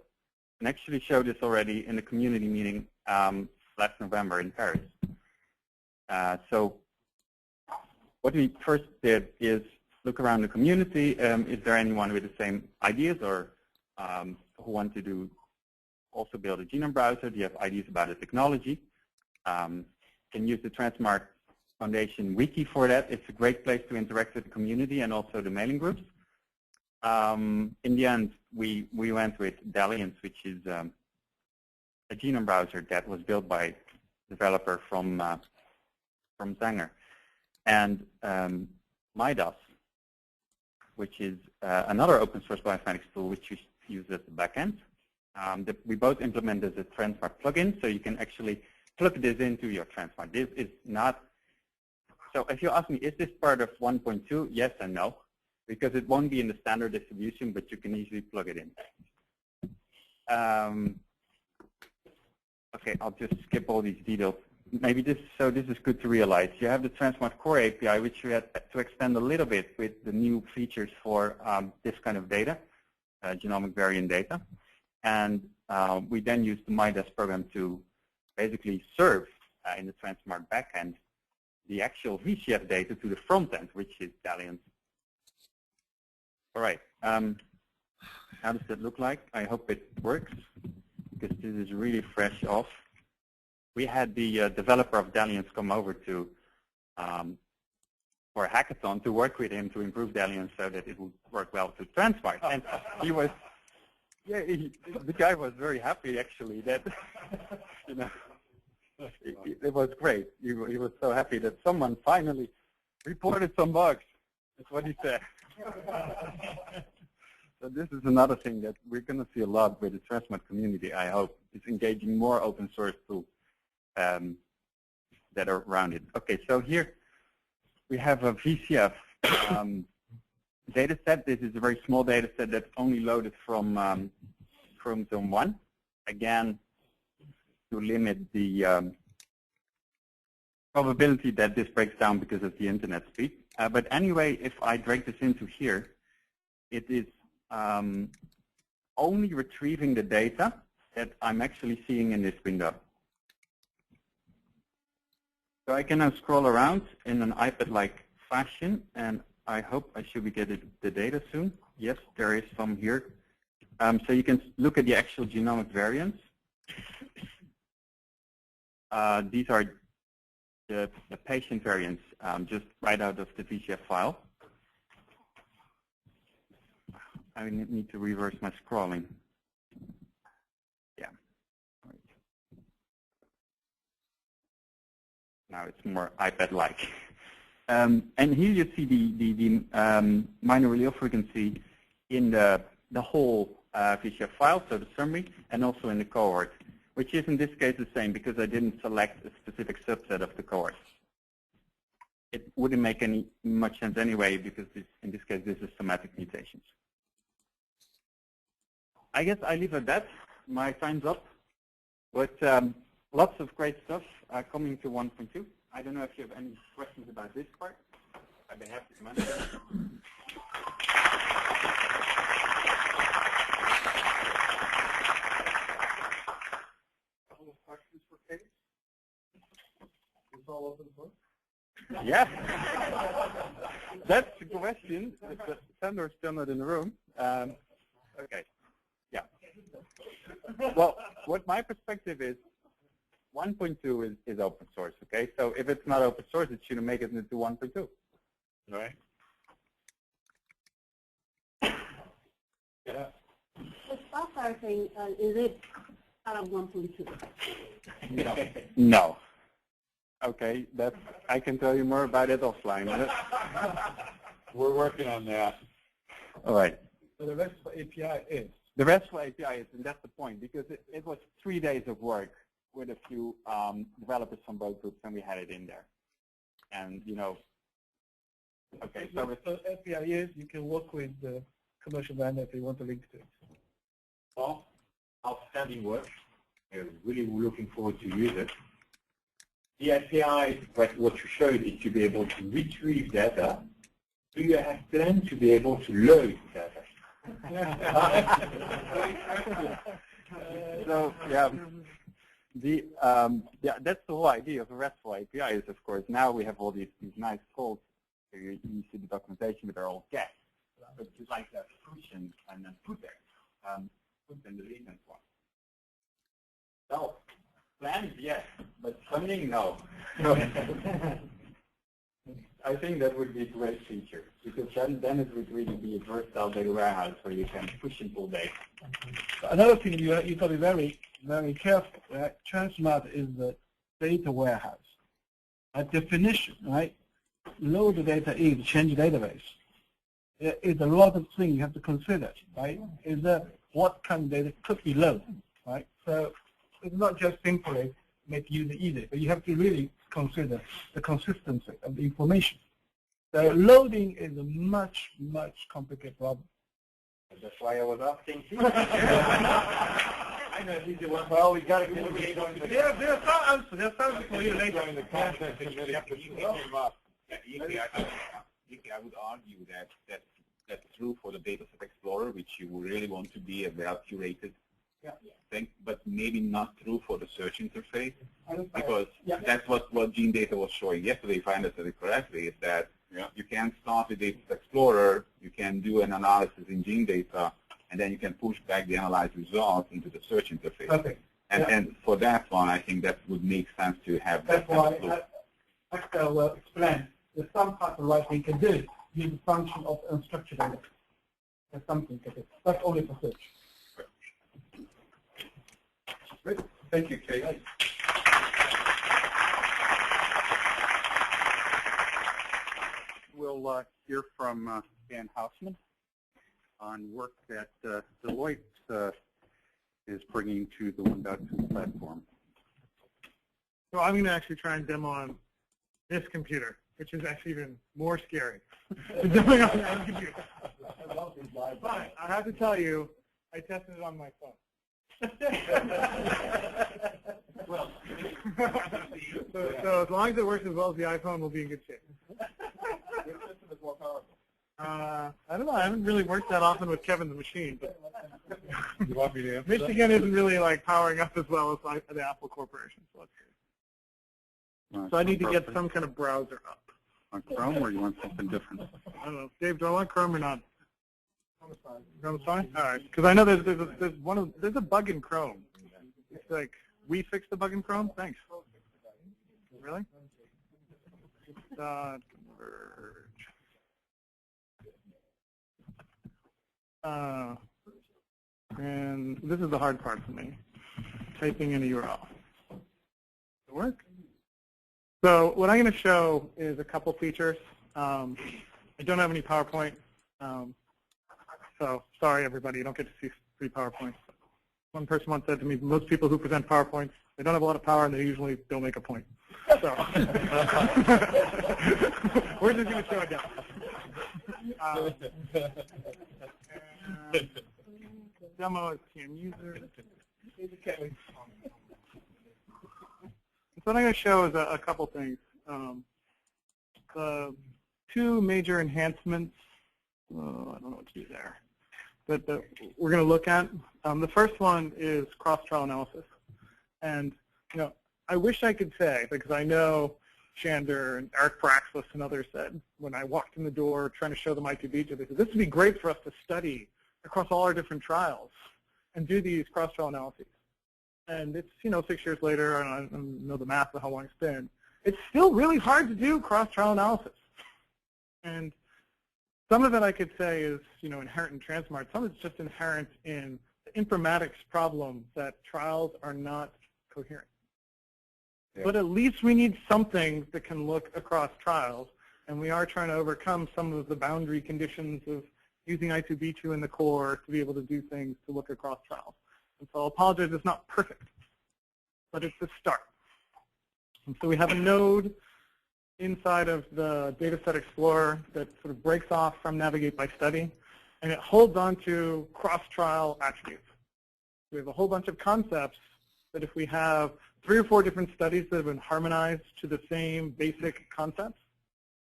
And actually showed this already in the community meeting last November in Paris. So what we first did is look around the community. Is there anyone with the same ideas or who want to also build a genome browser? Do you have ideas about the technology? Can use the tranSMART Foundation wiki for that. It's a great place to interact with the community and also the mailing groups. In the end, we went with Dalliance, which is a genome browser that was built by a developer from Sanger. And MIDAS, which is another open source bioinformatics tool which we use as the backend. We both implemented the tranSMART plugin, so you can actually plug this into your tranSMART. This is not, so if you ask me, is this part of 1.2? Yes and no, because it won't be in the standard distribution, but you can easily plug it in. Okay, I'll just skip all these details. Maybe this is good to realize. You have the tranSMART core API, which we had to extend a little bit with the new features for this kind of data, genomic variant data. And we then used the MIDAS program to basically serve in the tranSMART backend the actual VCF data to the front end, which is Dalliance. All right. How does that look like? I hope it works, because this is really fresh off. We had the developer of Dalliance come over to for a hackathon to work with him to improve Dalliance so that it would work well to tranSMART. And he was, yeah, the guy was very happy actually that, you know, it was great. He was so happy that someone finally reported some bugs. That's what he said. So this is another thing that we're going to see a lot with the tranSMART community, I hope, is engaging more open source tools that are around it. Okay, so here we have a VCF data set. This is a very small data set that's only loaded from chromosome 1. Again, to limit the probability that this breaks down because of the internet speed. But anyway, if I drag this into here, it is only retrieving the data that I'm actually seeing in this window. So I can now scroll around in an iPad-like fashion, and I hope I should be getting the data soon. Yes, there is some here. So you can look at the actual genomic variants. These are the patient variants just right out of the VCF file. I need to reverse my scrolling. Yeah. Now it's more iPad-like. And here you see the minor allele frequency in the whole VCF file, so the summary, and also in the cohort, which is in this case the same because I didn't select a specific subset of the cohort. It wouldn't make much sense anyway because in this case this is somatic mutations. I guess I leave it at that. My time's up. But lots of great stuff coming to 1.2. I don't know if you have any questions about this part. I'd be happy to answer. Couple of questions for Kate. It's all over the book. Yeah. That's the question. Sandor's still not in the room. Okay. Yeah. Well, what my perspective is, 1.2 is open source, okay? So if it's not open source, it shouldn't make it into 1.2. Right? Yeah. The software thing, is it out of 1.2? No. No. Okay, I can tell you more about it offline. We're working on that. All right. So the RESTful API is. The RESTful API is, and that's the point, because it was 3 days of work with a few developers from both groups, and we had it in there. And okay, so API is you can work with the commercial vendor if you want to link to it. Well, outstanding work. We're really looking forward to use it. The API, what you showed is to be able to retrieve data. Do you have plans to be able to load data? So yeah, that's the whole idea of a RESTful API is, of course, now we have all these nice calls. You see the documentation, but they're all get. But you like that function and then put there, put and delete and so on. So plans, yes, but funding, no. I think that would be a great feature, because then it would really be a versatile data warehouse where you can push and pull data. Another thing you got to be very, very careful. Right? tranSMART is the data warehouse. By definition, right? Load the data is change database. There is a lot of things you have to consider, right? Is that what kind of data could be loaded, right? So it's not just simply make user easy, but you have to really consider the consistency of the information. So loading is a much, much complicated problem. That's why I was asking. I know he's the one. Well, we got to get Yeah, there's some answer. There's something for you later. the content committee to him up. I would argue that's true for the Dataset Explorer, which you really want to be a well-curated thing, but maybe not true for the search interface, because that's what Gene Data was showing yesterday, if I understood it correctly, is that you can start with Dataset Explorer, you can do an analysis in Gene Data, and then you can push back the analyzed results into the search interface. Okay. And for that one, I think that would make sense to have That's that kind of why I will explain. There's some part of what we can do. Use the function of unstructured data. There's something to do. That's only for search. Great. Thank you, Kate. We'll hear from Dan Hausman on work that Deloitte is bringing to the 1.2 platform. So I'm going to actually try and demo on this computer, which is actually even more scary than demoing on your own computer. But I have to tell you, I tested it on my phone. Well, so as long as it works as well as the iPhone, we'll be in good shape. which system is more powerful? I don't know. I haven't really worked that often with Kevin the machine, but You want me to answer Michigan isn't really like powering up as well as like the Apple Corporation. So, so I need to get some kind of browser up. on Chrome, or you want something different? I don't know, Dave. Do I want Chrome or not? Chrome's fine. All right, because I know there's a bug in Chrome. It's like we fixed the bug in Chrome. Thanks. Really? Converge. And this is the hard part for me. Typing in a URL. Does it work? So what I'm going to show is a couple features. I don't have any PowerPoint. So sorry, everybody, you don't get to see free PowerPoints. One person once said to me, most people who present PowerPoints, they don't have a lot of power and they usually don't make a point. So we're just going to show it down. Demo is TM user. So what I'm going to show is a couple things. The two major enhancements, I don't know what to do there, but we're going to look at. The first one is cross-trial analysis. And I wish I could say, because I know Shander and Eric Praxis and others said, when I walked in the door trying to show them ITB, they said, this would be great for us to study across all our different trials and do these cross-trial analyses. And it's, 6 years later, and I don't know the math of how long it's been. It's still really hard to do cross-trial analysis. And some of it I could say is, inherent in tranSMART. Some of it's just inherent in the informatics problem that trials are not coherent. Yeah. But at least we need something that can look across trials, and we are trying to overcome some of the boundary conditions of, using I2B2 in the core to be able to do things to look across trials. And so I'll apologize, it's not perfect, but it's a start. And so we have a node inside of the Dataset Explorer that sort of breaks off from Navigate by Study, and it holds on to cross-trial attributes. We have a whole bunch of concepts that if we have 3 or 4 different studies that have been harmonized to the same basic concepts,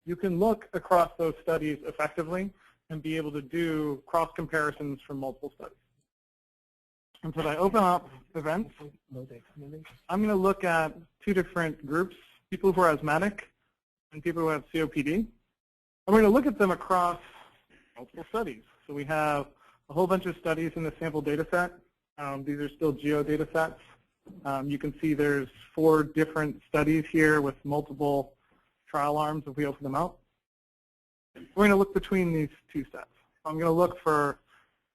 you can look across those studies effectively and be able to do cross-comparisons from multiple studies. And so if I open up events, I'm going to look at 2 different groups, people who are asthmatic and people who have COPD. And we're going to look at them across multiple studies. So we have a whole bunch of studies in the sample data set. These are still geo data sets. You can see there's 4 different studies here with multiple trial arms if we open them out. We're going to look between these 2 sets. I'm going to look for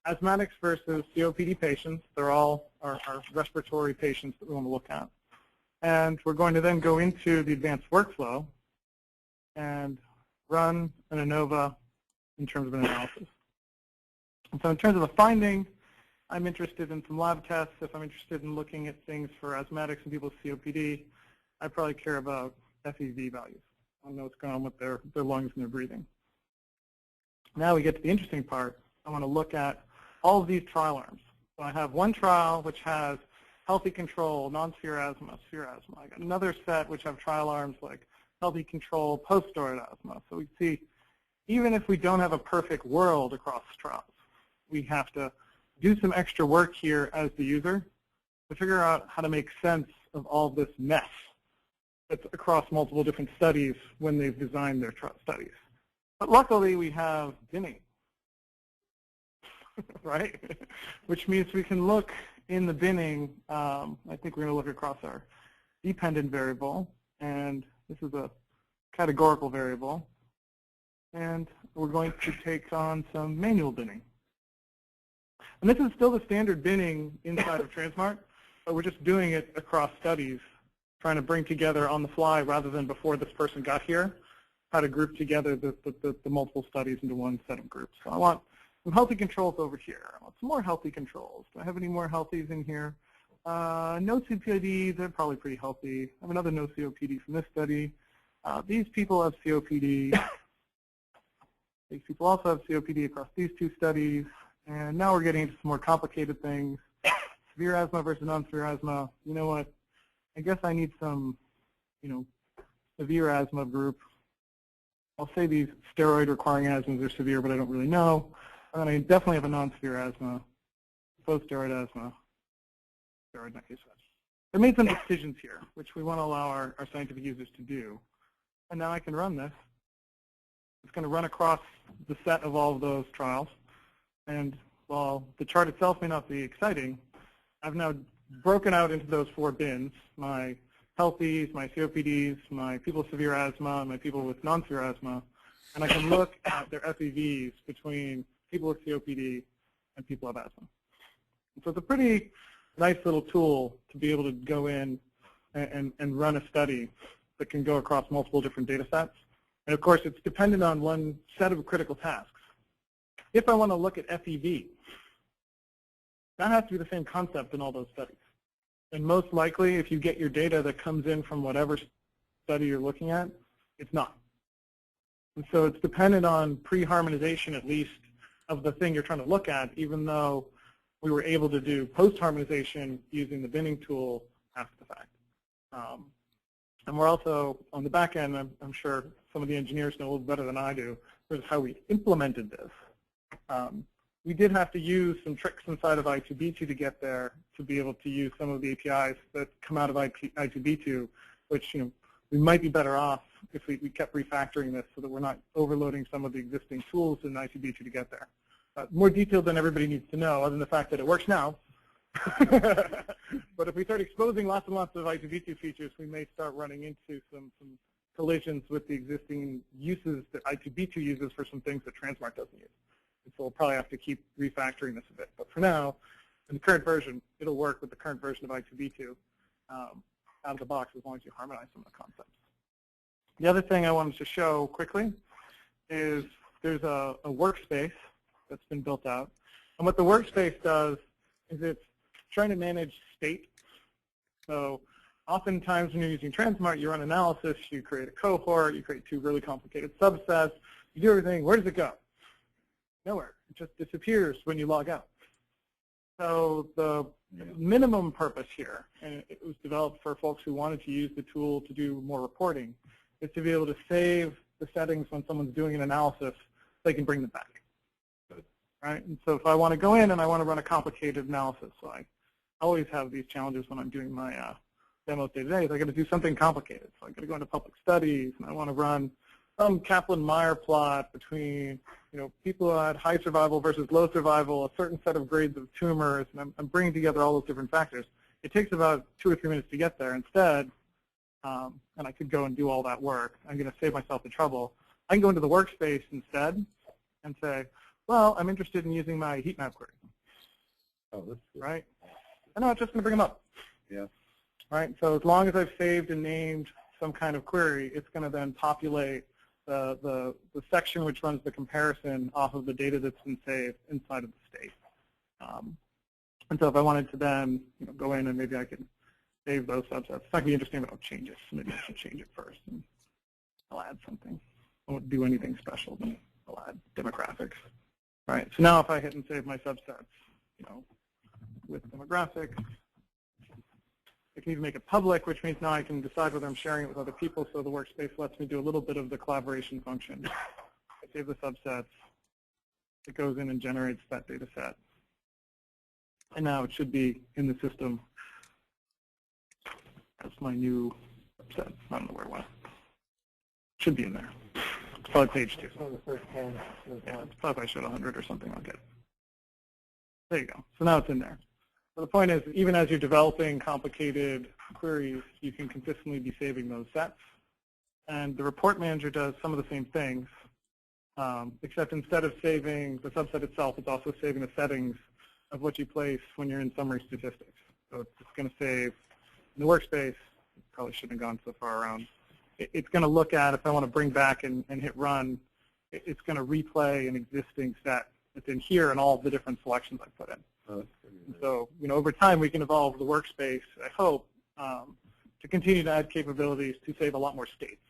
asthmatics versus COPD patients. They're all our respiratory patients that we want to look at. And we're going to then go into the advanced workflow and run an ANOVA in terms of an analysis. And so in terms of the finding, I'm interested in some lab tests. If I'm interested in looking at things for asthmatics and people with COPD, I probably care about FEV values. I know what's going on with their lungs and their breathing. Now we get to the interesting part. I want to look at all of these trial arms. So I have one trial which has healthy control, non-severe asthma, severe asthma. I got another set which have trial arms like healthy control, post-steroid asthma. So we see even if we don't have a perfect world across trials, we have to do some extra work here as the user to figure out how to make sense of all this mess that's across multiple different studies when they've designed their studies. But luckily, we have binning, right? Which means we can look in the binning. I think we're going to look across our dependent variable, and this is a categorical variable. And we're going to take on some manual binning. And this is still the standard binning inside of tranSMART, but we're just doing it across studies, trying to bring together on the fly rather than before this person got here, how to group together the multiple studies into one set of groups. So I want some healthy controls over here. I want some more healthy controls. Do I have any more healthies in here? No COPD, they're probably pretty healthy. I have another no COPD from this study. These people have COPD. These people also have COPD across these 2 studies. And now we're getting into some more complicated things. Severe asthma versus non-severe asthma. You know what? I guess I need some, severe asthma group. I'll say these steroid-requiring asthmas are severe, but I don't really know. And I definitely have a non-severe asthma, post-steroid asthma, steroid not case. I made some decisions here, which we want to allow our scientific users to do. And now I can run this. It's going to run across the set of all of those trials. And while the chart itself may not be exciting, I've now broken out into those 4 bins, my healthies, my COPDs, my people with severe asthma, my people with non-severe asthma, and I can look at their FEVs between people with COPD and people with asthma. And so it's a pretty nice little tool to be able to go in and run a study that can go across multiple different data sets. And of course, it's dependent on one set of critical tasks. If I want to look at FEV, that has to be the same concept in all those studies. And most likely, if you get your data that comes in from whatever study you're looking at, it's not. And so it's dependent on pre-harmonization, at least, of the thing you're trying to look at, even though we were able to do post-harmonization using the binning tool after the fact. And we're also, on the back end, I'm sure some of the engineers know a little better than I do, is how we implemented this. We did have to use some tricks inside of I2B2 to get there to be able to use some of the APIs that come out of I2B2, which we might be better off if we kept refactoring this so that we're not overloading some of the existing tools in I2B2 to get there. More detailed than everybody needs to know, other than the fact that it works now. But if we start exposing lots and lots of I2B2 features, we may start running into some collisions with the existing uses that I2B2 uses for some things that tranSMART doesn't use. And so we'll probably have to keep refactoring this a bit. But for now, in the current version, it'll work with the current version of I2B2 out of the box as long as you harmonize some of the concepts. The other thing I wanted to show quickly is there's a workspace that's been built out. And what the workspace does is it's trying to manage state. So oftentimes when you're using tranSMART, you run analysis, you create a cohort, you create 2 really complicated subsets, you do everything. Where does it go? Nowhere. It just disappears when you log out. So the minimum purpose here, and it was developed for folks who wanted to use the tool to do more reporting, is to be able to save the settings when someone's doing an analysis, they can bring them back. Right? And so if I want to go in and I want to run a complicated analysis, so I always have these challenges when I'm doing my demos day to day, is I got to do something complicated. So I got to go into public studies, and I want to run some Kaplan-Meier plot between people who had high survival versus low survival, a certain set of grades of tumors, and I'm bringing together all those different factors. It takes about 2 or 3 minutes to get there. Instead, and I could go and do all that work, I'm going to save myself the trouble. I can go into the workspace instead and say, well, I'm interested in using my heat map query. Oh, that's good. Right? And now it's just going to bring them up. Yeah. Right? So as long as I've saved and named some kind of query, it's going to then populate the section which runs the comparison off of the data that's been saved inside of the state. And so if I wanted to then go in and maybe I could save those subsets, it's not going to be interesting, but I'll change it. So maybe I should change it first. And I'll add something. I won't do anything special, but I'll add demographics. Right. So now if I hit and save my subsets, with demographics, I can even make it public, which means now I can decide whether I'm sharing it with other people. So the workspace lets me do a little bit of the collaboration function. I save the subsets. It goes in and generates that data set. And now it should be in the system as my new subset. I don't know where it went. It should be in there. It's probably page 2. So the first 10. Yeah, it's probably if I showed 100 or something, I'll get it. There you go. So now it's in there. So the point is, even as you're developing complicated queries, you can consistently be saving those sets. And the report manager does some of the same things, except instead of saving the subset itself, it's also saving the settings of what you place when you're in summary statistics. So it's going to save in the workspace. Probably shouldn't have gone so far around. It's going to look at, if I want to bring back and hit run, it's going to replay an existing set that's in here and all of the different selections I put in. And so, over time we can evolve the workspace, I hope, to continue to add capabilities to save a lot more states.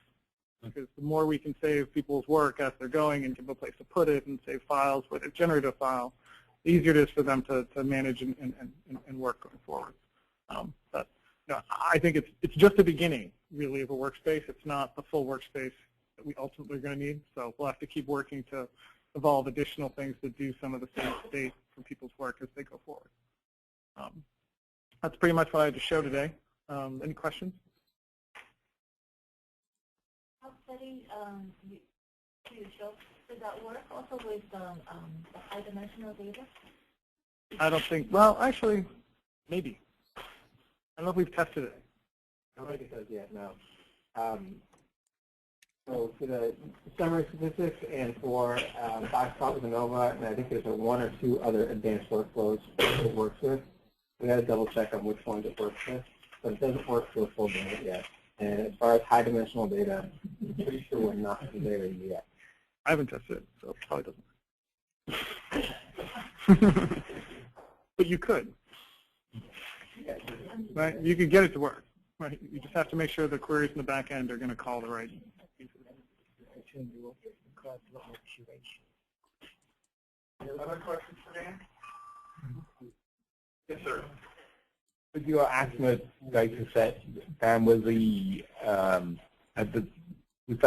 Because the more we can save people's work as they're going and give a place to put it and save files where they've generated a file, the easier it is for them to manage and work going forward. But I think it's just the beginning, really, of a workspace. It's not the full workspace that we ultimately are going to need. So we'll have to keep working to evolve additional things that do some of the same state for people's work as they go forward. That's pretty much what I had to show today. Any questions? How study do you show? Does that work also with the high-dimensional data? I don't think, well, actually, maybe. I don't know if we've tested it. I don't think it does yet, no. So for the summary statistics and for box plot with ANOVA, and I think there's 1 or 2 other advanced workflows that it works with. We got to double check on which ones it works with, but it doesn't work for a full data yet. And as far as high dimensional data, I'm pretty sure we're not there yet. I haven't tested it, so it probably doesn't. But you could. Right? You could get it to work. Right? You just have to make sure the queries in the back end are going to call the right pieces. Other questions for Dan? Yes, sir. With your estimate data set, Dan, was that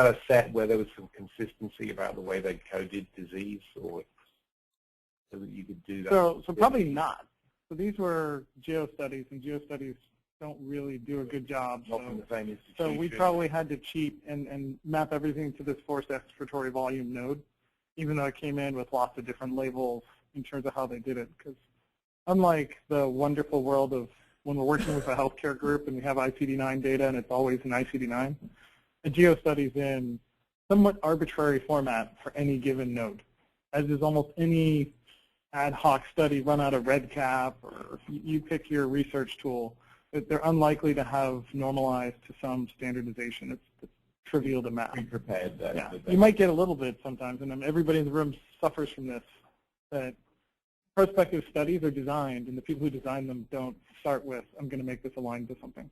a set where there was some consistency about the way they coded disease, or so that you could do that? So probably not. So these were geo-studies, and geo-studies don't really do a good job. So we probably had to cheat and map everything to this forced expiratory volume node, even though it came in with lots of different labels in terms of how they did it. Because unlike the wonderful world of when we're working with a healthcare group and we have ICD-9 data and it's always in ICD-9, a geo-study is in somewhat arbitrary format for any given node, as is almost any ad hoc study run out of REDCap, or you pick your research tool. They're unlikely to have normalized to some standardization. It's trivial to map. Be prepared. Yeah. You might get a little bit sometimes, and everybody in the room suffers from this. that prospective studies are designed, and the people who design them don't start with, I'm going to make this aligned to something.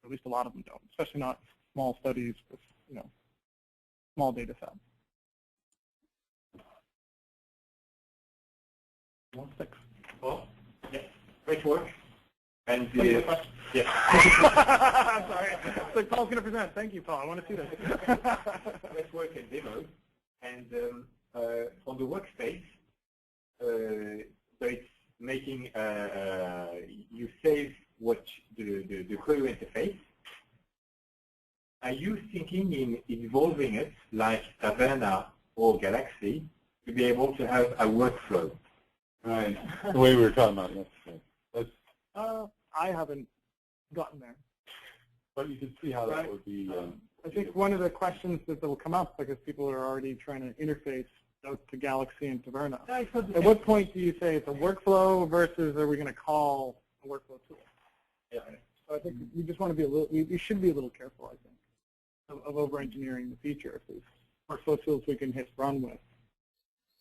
Or at least a lot of them don't, especially not small studies with, small data sets. 6. Well, yeah, great work. And yeah. I'm sorry. So Paul's going to present. Thank you, Paul. I want to see this. Great work and demo. And on the workspace, so it's making you save what the query interface. Are you thinking in evolving it like Taverna or Galaxy to be able to have a workflow? Right. The way we were talking about yesterday. I haven't gotten there. But you can see how that would be. I think one of the questions that will come up, because people are already trying to interface those to Galaxy and Taverna. At what point do you say it's a workflow versus are we going to call a workflow tool? Yeah. So I think we just want to be a little. We should be a little careful, I think, of over-engineering the feature. If there's workflow tools we can hit run with,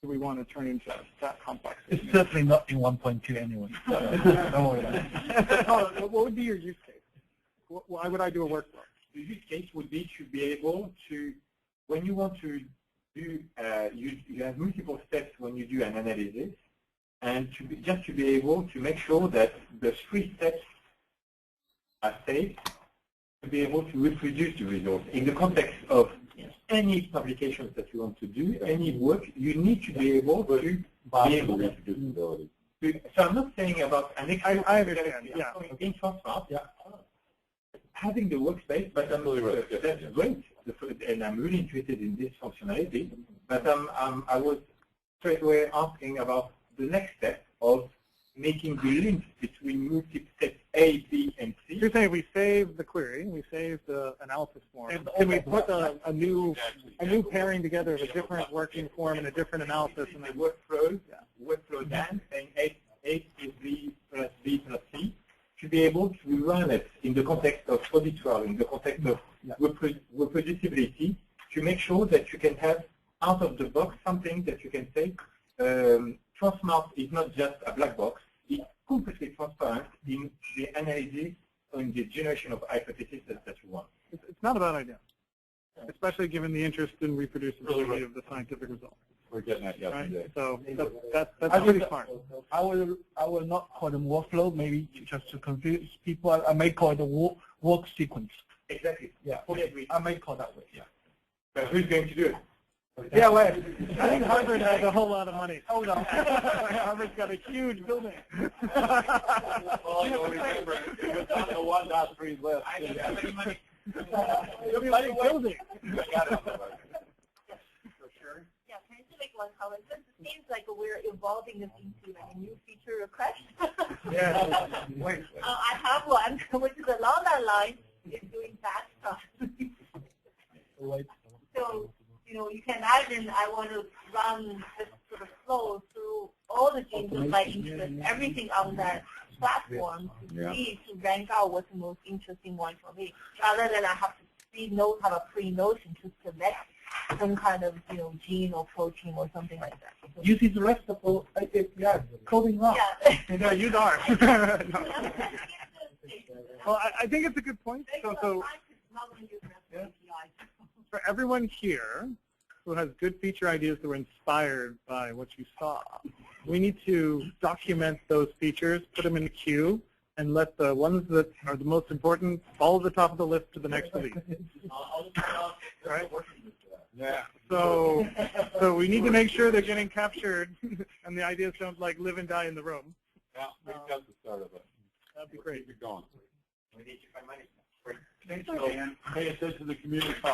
do we want to turn into that complex? It's certainly not in 1.2 anyway. Don't worry about it. What would be your use case? Why would I do a workflow? The use case would be to be able to, when you want to do, you have multiple steps when you do an analysis, and just to be able to make sure that the 3 steps are saved, to be able to reproduce the results. In the context of any publications that you want to do, any work, you need to be able to be able to reproducibility. So I'm not saying about an extra. I understand. Yeah. In tranSMART, having the workspace, but that's great, and I'm really interested in this functionality. But I was straight away asking about the next step of making the links between multiple steps A, B, and C. You're saying we save the query, we save the analysis form, and we put a new pairing together of a different working form and a different analysis. And the workflow dance, saying A is B plus B plus C, to be able to run it in the context of auditor, in the context of reproducibility, to make sure that you can have out of the box something that you can say, tranSMART is not just a black box, it's completely transparent in the analysis or in the generation of hypotheses that you want. It's not a bad idea, especially given the interest in reproducibility of the scientific result. We're getting that yesterday. Right? So that's pretty smart. I will not call them workflow, maybe just to confuse people. I may call it a work sequence. Exactly. Yeah. I may call that way. Yeah. But who's going to do it? Yeah, well, I think Harvard has a whole lot of money. Oh no, Harvard's got a huge building. Well, you'll remember it was on the 1.3 list. I don't have any money. It'll be like a building. Yeah, can I just make one comment? Since it seems like we're evolving this into like a new feature request. Yeah. I have one, which is along that line, is doing batch processing. So, you can imagine I want to run this sort of flow through all the genes of my interest, everything on that platform to rank out what's the most interesting one for me, rather than I have to have a pre-notion to select some kind of gene or protein or something like that. So Using the rest of the coding up. Yeah, you are. Well, I think it's a good point. So for everyone here who has good feature ideas that were inspired by what you saw, we need to document those features, put them in a queue, and let the ones that are the most important fall to the top of the list to the next release. Right? Yeah. So we need to make sure they're getting captured, and the ideas don't live and die in the room. Yeah, we got the start of it. That'd be great. Keep it going. We need to find money. Thanks, Dan. Pay attention to the community call.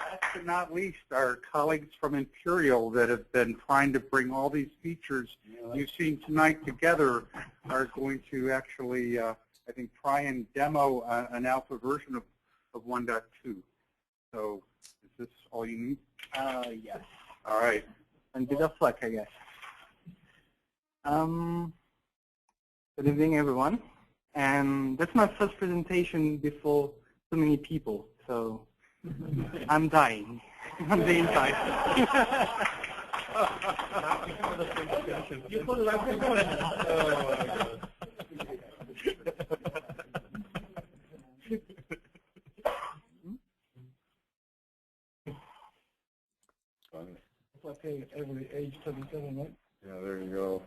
Last but not least, our colleagues from Imperial that have been trying to bring all these features you've seen tonight together are going to actually, I think, try and demo an alpha version of 1.2. So is this all you need? Yes. All right. And bit of luck, I guess. Good evening, everyone. And that's my first presentation before so many people. So I'm dying on the inside. Okay, every age 37, right? Yeah, there you go.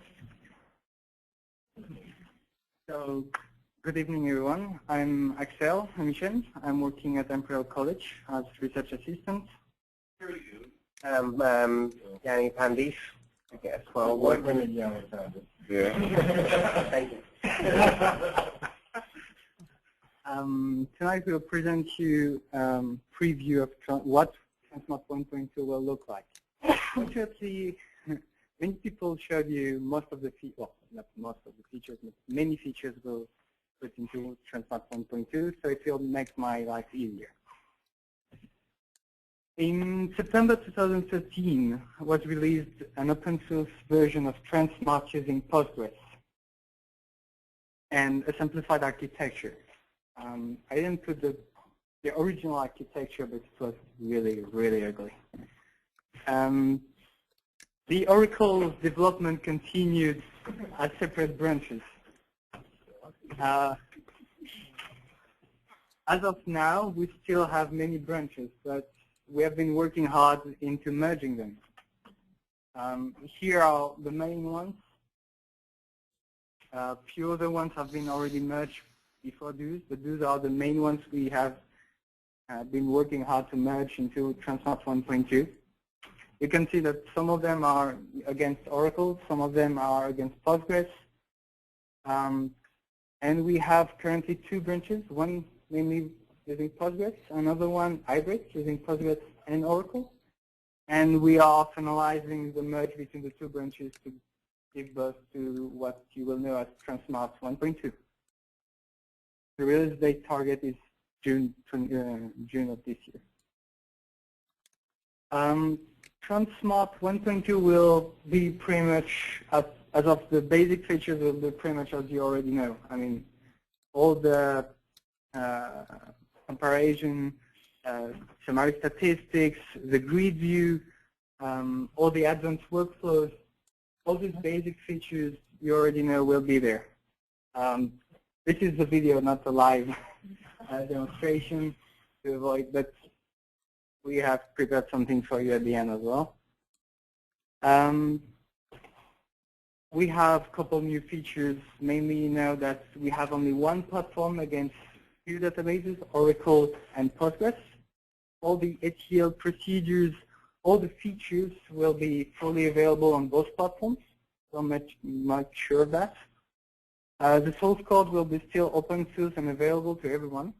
So, good evening, everyone. I'm Axel Michel. I'm working at Imperial College as research assistant. Yanni Pandis, I guess. Well, working in Yanni Pandis. Yeah. Thank you. Tonight we'll present you preview of what tranSMART 1.2 will look like. Fortunately, many people showed you most of the features, well, not most of the features, but many features will put into tranSMART 1.2, so it will make my life easier. In September 2013, was released an open source version of tranSMART using Postgres and a simplified architecture. I didn't put the original architecture, but it was really, really ugly. The Oracle development continued as separate branches. As of now, we still have many branches, but we have been working hard into merging them. Here are the main ones. Few other ones have been already merged before those, but those are the main ones we have been working hard to merge into tranSMART 1.2. You can see that some of them are against Oracle, some of them are against Postgres. And we have currently two branches, one mainly using Postgres, another one hybrid using Postgres and Oracle. And we are finalizing the merge between the two branches to give birth to what you will know as tranSMART 1.2. The release date target is June of this year. tranSMART 1.2 will be pretty much, as of the basic features, will be pretty much as you already know. I mean, all the comparison, summary statistics, the grid view, all the advanced workflows, all these basic features you already know will be there. This is the video, not the live demonstration to avoid, but we have prepared something for you at the end as well. We have a couple new features, mainly now that we have only one platform against two databases, Oracle and Postgres. All the HCL procedures, all the features will be fully available on both platforms, so much sure of that. The source code will be still open source and available to everyone.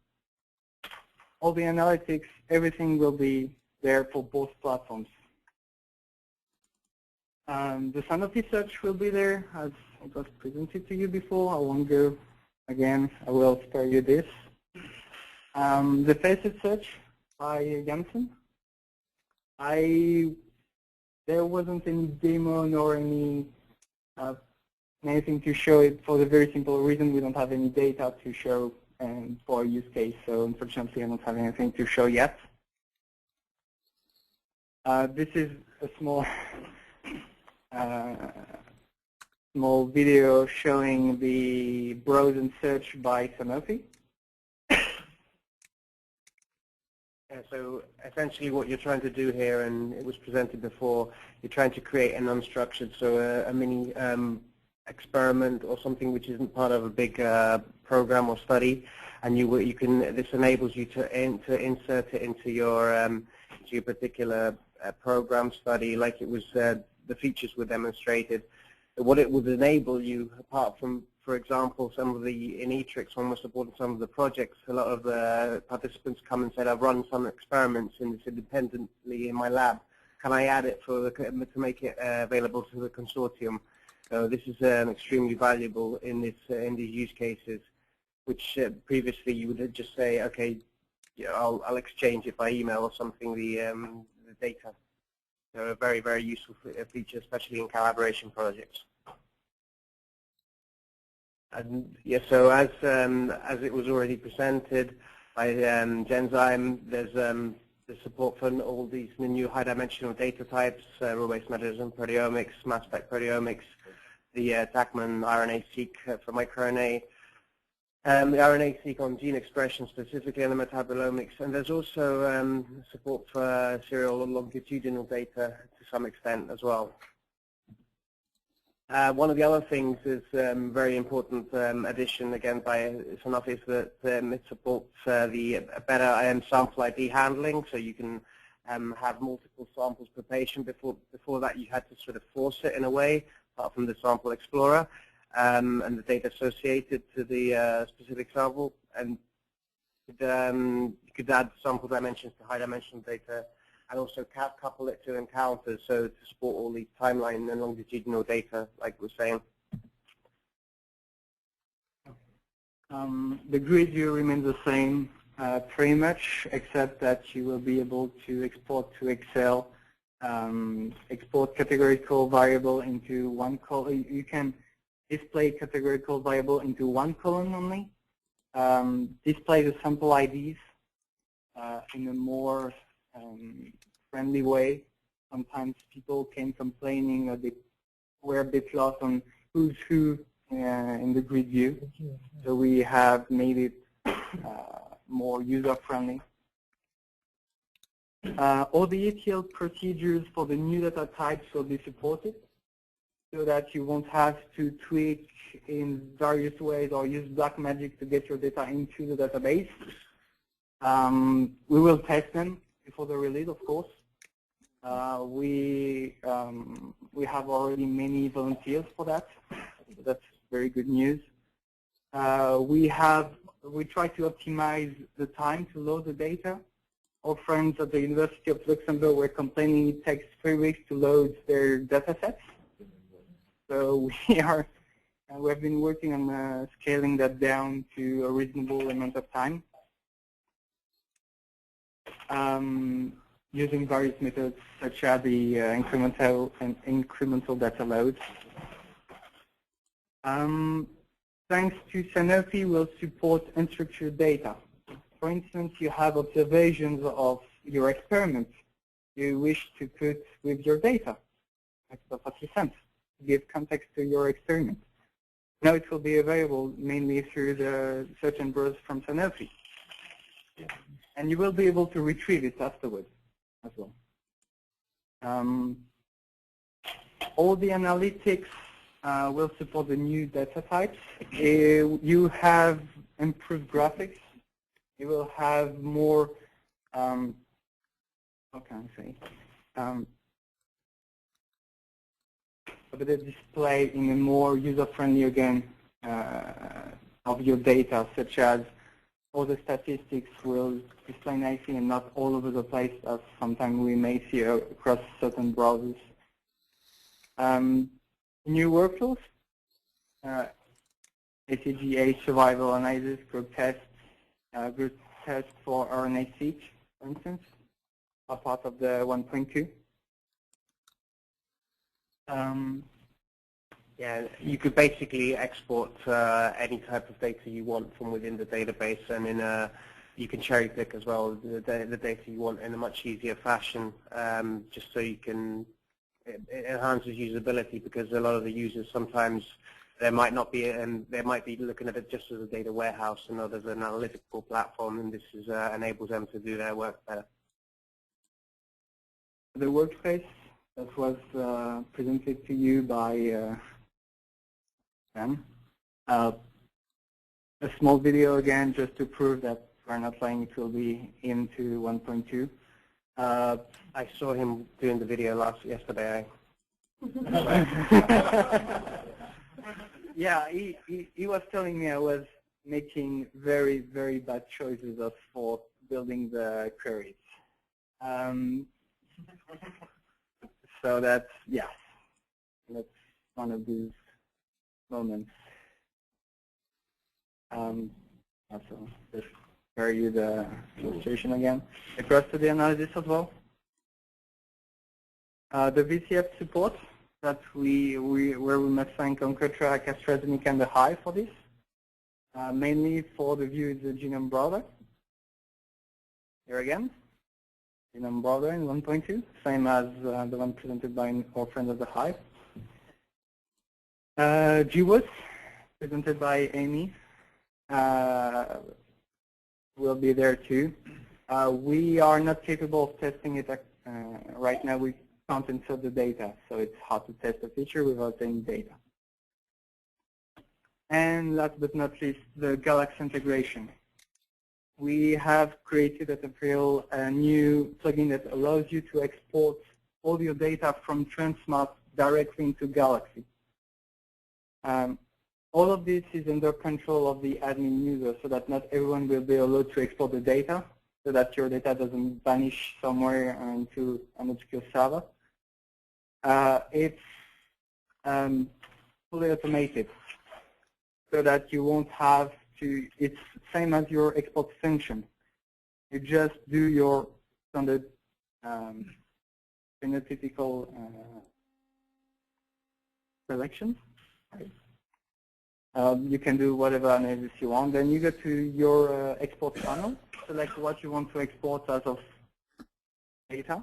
All the analytics, everything will be there for both platforms. The Sanofi search will be there, as it was presented to you before. I won't go again. I will spare you this. The facet search by Janssen. There wasn't any demo nor anything to show it for the very simple reason we don't have any data to show and for a use case. So unfortunately, I don't have anything to show yet. This is a small small video showing the browse and search by Sanofi. So essentially what you're trying to do here, and it was presented before, you're trying to create an unstructured, so a mini experiment or something which isn't part of a big program or study, and this enables you to insert it into your particular program study, like it was the features were demonstrated. What it would enable you, apart from, for example, some of the, in eTrix, when we're supporting some of the projects, a lot of the participants come and said, I've run some experiments in this independently in my lab. Can I add it to make it available to the consortium? So this is extremely valuable in these use cases, which previously you would just say, okay, yeah, I'll exchange it by email or something, the data. So a very, very useful feature, especially in collaboration projects. And yeah, so as it was already presented by Genzyme, there's the support for all these new high-dimensional data types, rule-based mechanism, proteomics, mass spec proteomics, the Tachman RNA-seq for microRNA, the RNA-seq on gene expression specifically in the metabolomics, and there's also support for serial or longitudinal data to some extent as well. One of the other things is very important addition again by Sanofi is that it supports the better sample ID handling, so you can have multiple samples per patient. Before that, you had to sort of force it in a way, apart from the sample explorer and the data associated to the specific sample, and you could add sample dimensions to high dimensional data, and also couple it to encounters, so to support all the timeline and longitudinal data, like we're saying. The grid view remains the same pretty much, except that you will be able to export to Excel, export categorical variable into one column. You can display categorical variable into one column only, display the sample IDs in a more friendly way. Sometimes people came complaining that they were a bit lost on who's who in the grid view. So we have made it more user-friendly. All the ETL procedures for the new data types will be supported, so that you won't have to tweak in various ways or use black magic to get your data into the database. We will test them before the release, of course. We have already many volunteers for that. So that's very good news. We try to optimize the time to load the data. Our friends at the University of Luxembourg were complaining it takes 3 weeks to load their data sets. So we have been working on scaling that down to a reasonable amount of time. Using various methods such as the incremental data load. Thanks to Sanofi, we'll support unstructured data. For instance, you have observations of your experiment you wish to put with your data. That's perfectly sense to give context to your experiment. Now it will be available mainly through the search and browse from Sanofi. And you will be able to retrieve it afterwards as well. All the analytics will support the new data types. You have improved graphics. You will have more, how can I say, a better display in a more user-friendly again of your data, such as all the statistics will display nicely and not all over the place, as sometimes we may see across certain browsers. New workflows, ACGA survival analysis, group tests for RNA-seq, for instance, are part of the 1.2. Yeah, you could basically export any type of data you want from within the database, and you can cherry pick as well the data you want in a much easier fashion, just so you can, it enhances usability, because a lot of the users sometimes they might not be, and they might be looking at it just as a data warehouse and not as an analytical platform, and this is, enables them to do their work better. The workspace that was presented to you by them. A small video again, just to prove that we're not lying, it will be into 1.2. I saw him doing the video yesterday. Yeah, he was telling me I was making very, very bad choices for building the queries. So that's, yeah, that's one of these moments. Also, just show you the illustration again. Across to the analysis as well. The VCF support that where we must thank OncoTrack, AstraZeneca, and the Hive for this. Mainly for the view of the genome browser. Here again. in broader in 1.2, same as the one presented by our friends at the Hive. GWAS, presented by Amy, will be there too. We are not capable of testing it right now. We can't insert the data, so it's hard to test a feature without any data. And last but not least, the Galaxy integration. We have created at Imperial a new plugin that allows you to export all your data from tranSMART directly into Galaxy. All of this is under control of the admin user, so that not everyone will be allowed to export the data, so that your data doesn't vanish somewhere into an obscure server. It's fully automated, so that you won't have to, it's same as your export function. You just do your standard phenotypical selections. You can do whatever analysis you want. Then you go to your export panel, select what you want to export as of data.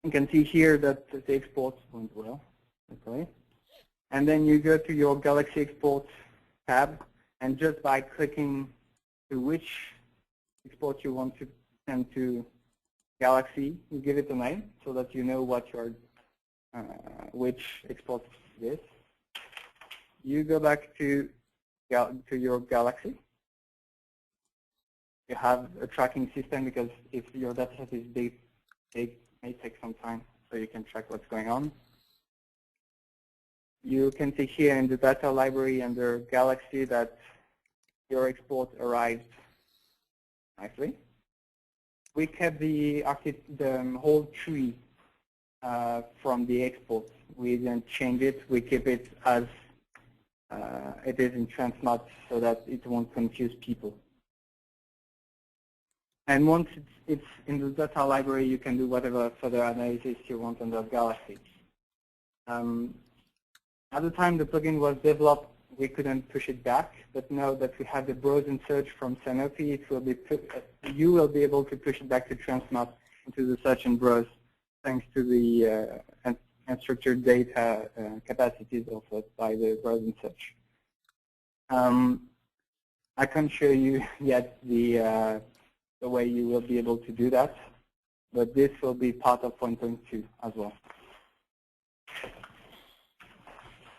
You can see here that the export went well. Okay. And then you go to your Galaxy Export tab, and just by clicking to which export you want to send to Galaxy, you give it a name so that you know what your which export it is. You go back to your Galaxy. You have a tracking system, because if your data is big, it may take some time, so you can track what's going on. You can see here in the data library under Galaxy that your export arrived nicely. We kept the whole tree from the export. We didn't change it. We keep it as it is in tranSMART, so that it won't confuse people. And once it's in the data library, you can do whatever further analysis you want under Galaxy. At the time the plugin was developed, we couldn't push it back, but now that we have the browse and search from Sanofi, it will be you will be able to push it back to tranSMART into the search and browse, thanks to the unstructured data capacities offered by the browse and search. I can't show you yet the way you will be able to do that, but this will be part of 1.2 as well.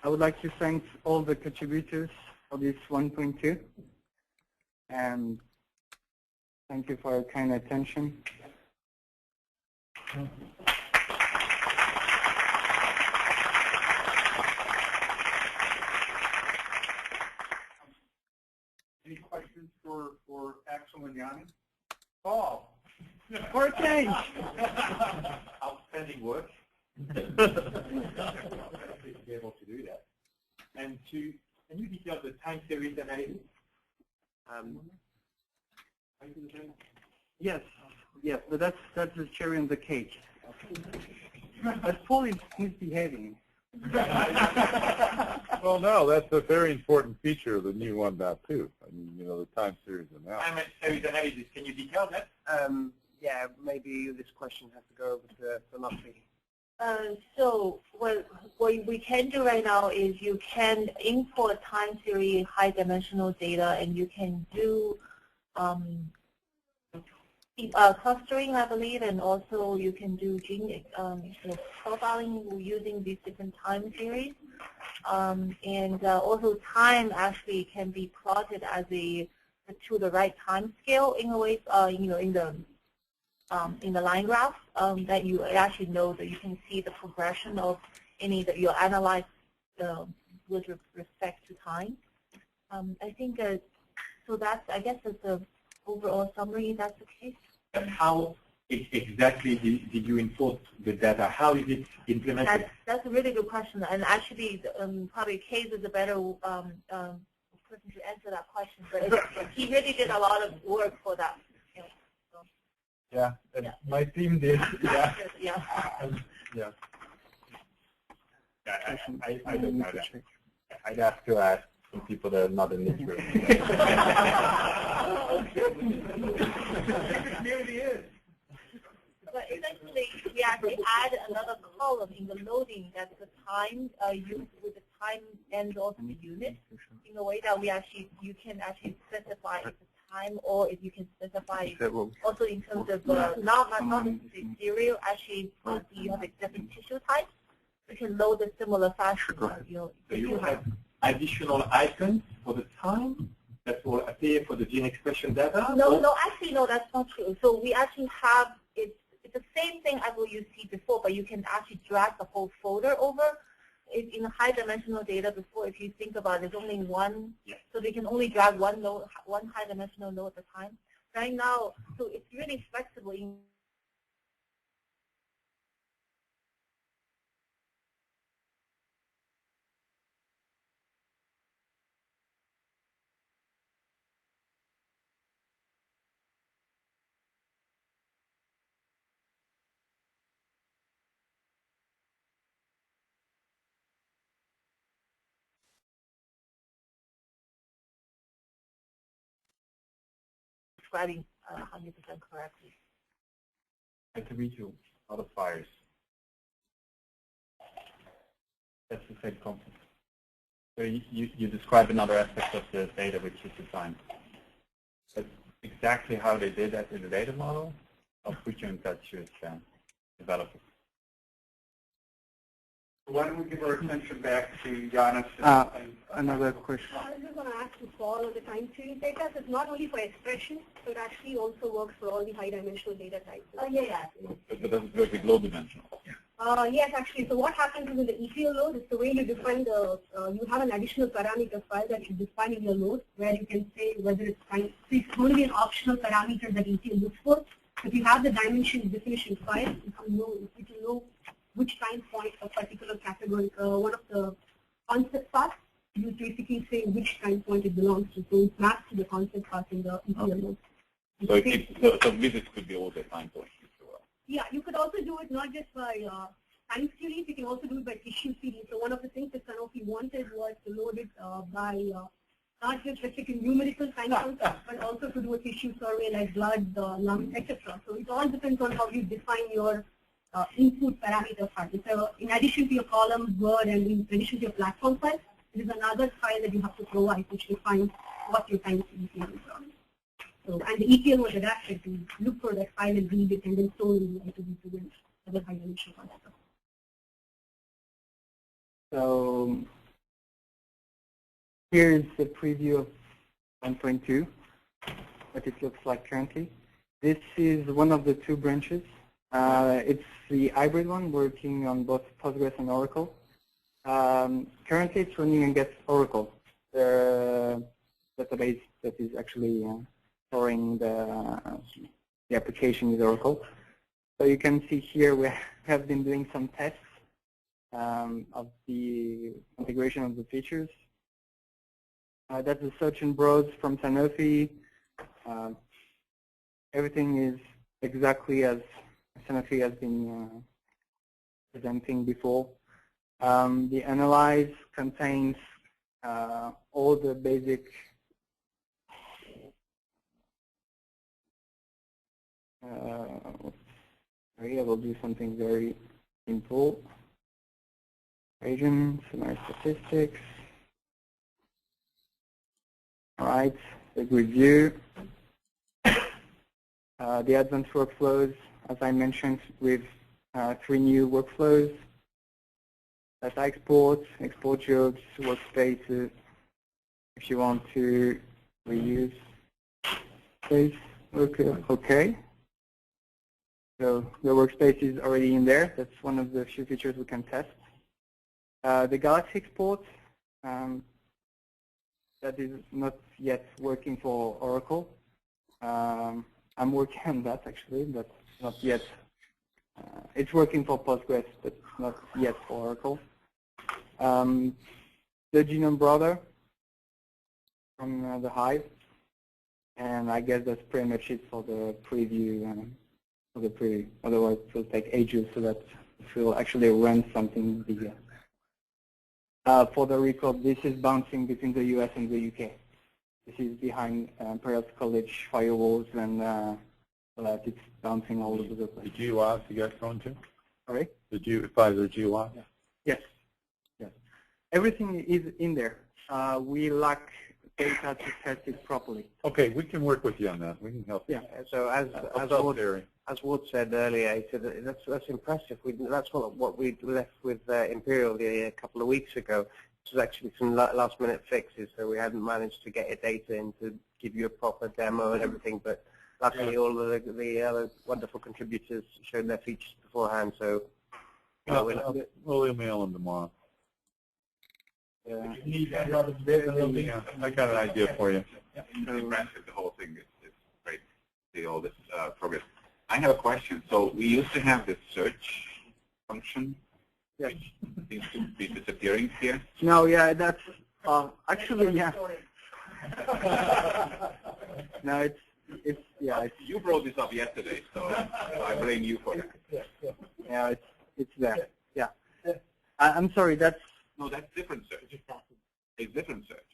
I would like to thank all the contributors for this 1.2, and thank you for your kind attention. Any questions for Axel and Yanni? Paul. For a change. Outstanding work. To be able to do that. And can you detail the time series analysis? Yes, but that's the cherry on the cake. Okay. But Paul is misbehaving. Well, no, that's a very important feature of the new 1.2. I mean, you know, the time series analysis. Time series analysis. Can you detail that? Yeah, maybe this question has to go over to Luffy. So what we can do right now is you can import time series high dimensional data, and you can do clustering, I believe, and also you can do gene profiling using these different time series. And also time actually can be plotted as to the right time scale in a way, in the line graph, that you actually know that you can see the progression of any that you analyze with respect to time. I think so. I guess that's the overall summary. That's the case. And how exactly did you import the data? How is it implemented? That's a really good question. And actually, probably Case is a better person to answer that question. But he really did a lot of work for that. Yeah, and my team did. Yeah. Yeah. Yeah. I don't know that. I'd have to ask some people that are not in this room. It really is. But essentially, we actually add another column in the loading that's the time used with the time end of the unit, in a way that you can actually specify if it's time, or if you can specify also in terms of not necessarily serial, actually you have a different tissue type. You can load a similar fashion. So you have additional icons for the time that will appear for the gene expression data? No, actually, no, that's not true. So we actually have, it's the same thing as what you see before, but you can actually drag the whole folder over. In high-dimensional data before, if you think about it, there's only one, so they can only drag one high-dimensional node at a time. Right now, so it's really flexible. Describing 100% correctly. I can read you other files. That's the same concept. So you describe another aspect of the data which is defined. But exactly how they did that in the data model, I'll put you in touch with developers. Why don't we give our attention back to Giannis? Another question. I was just going to ask to follow on the time series data. So it's not only for expression, so it actually also works for all the high-dimensional data types. Oh, yeah. But does it work with low dimensional? Yes, actually. So what happens is in the ETL load is the way you define the, you have an additional parameter file that you define in your load, where you can say whether it's time. So it's going to be an optional parameter that ETL looks for. If you have the dimension definition file, you can know which time point a particular category, one of the concept parts, you basically say which time point it belongs to. So it maps to the concept part in the ETL node. So visits could be all the time points. Yeah, you could also do it not just by time series, you can also do it by tissue series. So one of the things that Sanofi wanted was to load it by not just restricting numerical time counts, but also to do a tissue survey like blood, lungs, etc. So it all depends on how you define your input parameter file. So in addition to your column, word, and in addition to your platform file, there is another file that you have to provide which defines what your time series is. So, and the ETL was adapted to look for that file and read it and then store it in the to win other high-dimensional concepts. So here's the preview of 1.2, what it looks like currently. This is one of the two branches. It's the hybrid one working on both Postgres and Oracle. Currently it's running against Oracle, the database that is actually storing the application with Oracle. So you can see here we have been doing some tests of the integration of the features. That's the search and browse from Sanofi. Everything is exactly as Sanofi has been presenting before. The analyze contains all the basic I will do something very simple. Region, summary statistics. All right, the review. The advanced workflows, as I mentioned, with 3 new workflows. Data export, export jobs, workspaces. If you want to reuse space, okay. So the workspace is already in there. That's one of the few features we can test. The Galaxy export, that is not yet working for Oracle. I'm working on that actually, but not yet. It's working for Postgres, but not yet for Oracle. The genome browser from the Hive, and I guess that's pretty much it for the preview. Otherwise it will take ages so that it will actually run something bigger. For the record, this is bouncing between the US and the UK. This is behind Imperial College firewalls and so that it's bouncing all over the place. The GWAS you got going to? Sorry? The Pfizer GWAS? Yes. Yes. Everything is in there. We lack data to test it properly. Okay, we can work with you on that. We can help you. Yeah. So as Ward said earlier, he said that that's impressive. That's what we left with Imperial a couple of weeks ago. This was actually some last-minute fixes, so we hadn't managed to get your data in to give you a proper demo and everything. But luckily, all of the other wonderful contributors showed their features beforehand. So we'll email them tomorrow. Yeah. I got an idea for you. It's impressive. The whole thing is great. See all this progress. I have a question. So we used to have this search function, which seems to be disappearing here. No, yeah, that's actually, yeah. No, it's yeah. You brought this up yesterday, so I blame you for that. Yeah, it's there. Yeah. I'm sorry. That's different search. It's different search.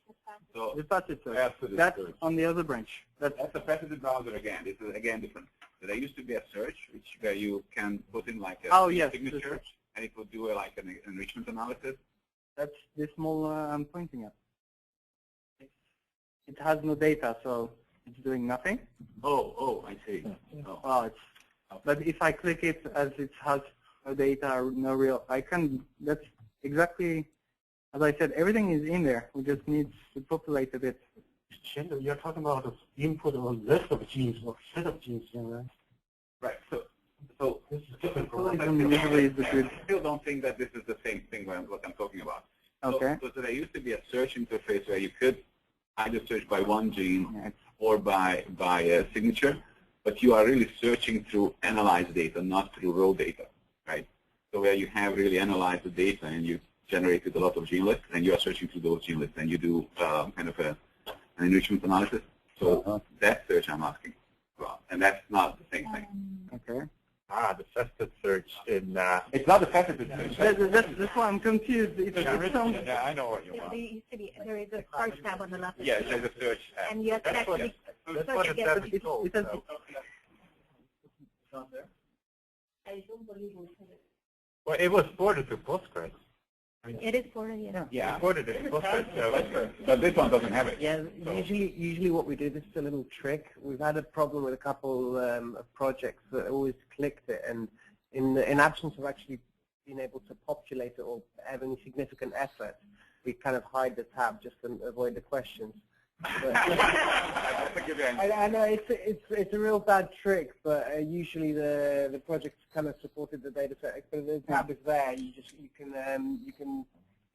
So the faceted search. That's on the other branch. That's a faceted browser again. This is again different. There used to be a search where you can put in like a signature, and it would do like an enrichment analysis. That's this small I'm pointing at. It has no data, so it's doing nothing. Oh, I see. Oh. Well, but if I click it as it has no data, no real, I can. That's exactly as I said. Everything is in there. We just need to populate a bit. You're talking about the input of a list of genes or set of genes, right? Right. So this is different from I still don't think that this is the same thing what I'm talking about. Okay. So there used to be a search interface where you could either search by one gene or by a signature, but you are really searching through analyzed data, not through raw data, right? So where you have really analyzed the data and you generated a lot of gene lists, and you are searching through those gene lists, and you do kind of an enrichment analysis. So that search I'm asking about, and that's not the same thing. Okay. The faceted search in... It's not the faceted search. That's why I'm confused. Yeah, I know what you want. There is a search tab on the left. Yeah, there's a search tab. And you have to actually That's what it says. Well, it was ported to Postgres. It is ported, yeah. Yeah. Ported it to Postgres. But this one doesn't have it. Yeah, usually what we do, this is a little trick. We've had a problem with a couple of projects that always clicked it, and in absence of actually being able to populate it or have any significant effort, we kind of hide the tab just to avoid the questions. I know it's a real bad trick, but usually the projects kind of supported the data set. But if the tab is there, you can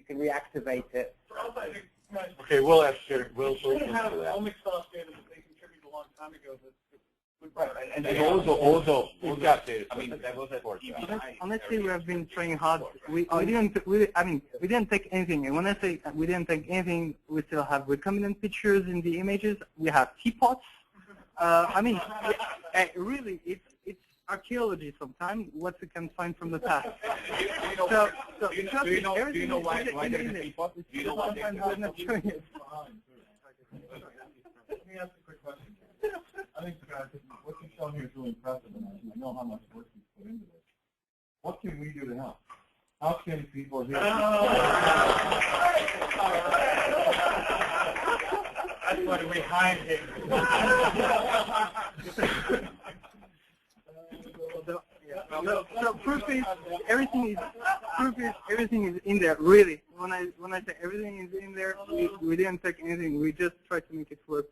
reactivate it. Okay, we'll ask you. We'll have omics source data that they contributed a long time ago. And also, we've got data. I mean, that was at work. Honestly, we have been trying hard. We didn't take anything. And when I say we didn't take anything, we still have recombinant pictures in the images. We have teapots. Really, it's archaeology sometimes. What we can find from the past. Do you know why there's a teapot? Do you know why there's a teapot? Let me ask a quick question. I think what you've shown here is really impressive, and I know how much work you've put into this. What can we do to help? How can people here? That's why we hide him. So proof is everything is in there. Really, when I say everything is in there, we didn't take anything. We just tried to make it work.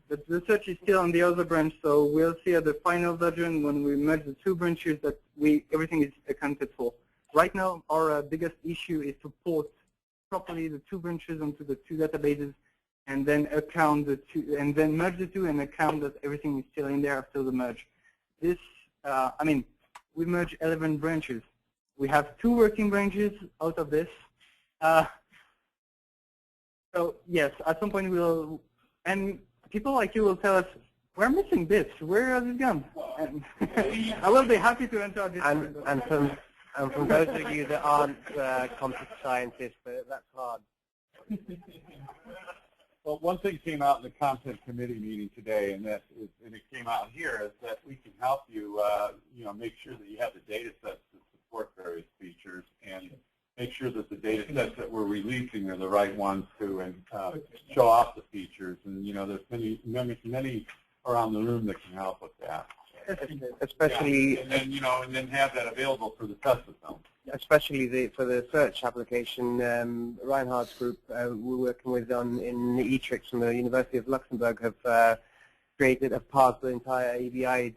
But the search is still on the other branch, so we'll see at the final version when we merge the two branches that everything is accounted for. Right now, our biggest issue is to port properly the two branches onto the two databases, and then account the two, and then merge the two and account that everything is still in there after the merge. This, we merge 11 branches. We have 2 working branches out of this. So yes, at some point we'll, and people like you will tell us, we're missing bits. Where are these gone? And I will be happy to answer this. And from those of you that aren't computer scientists, that's hard. Well, one thing came out in the content committee meeting today, and it came out here, is that we can help you, make sure that you have the data sets to support various features, and make sure that the data sets that we're releasing are the right ones to show off the features. And there's many around the room that can help with that. Especially, and then have that available for the test zone. Especially for the search application, Reinhardt's group we're working with in ETRIX from the University of Luxembourg have created a part of the entire ABI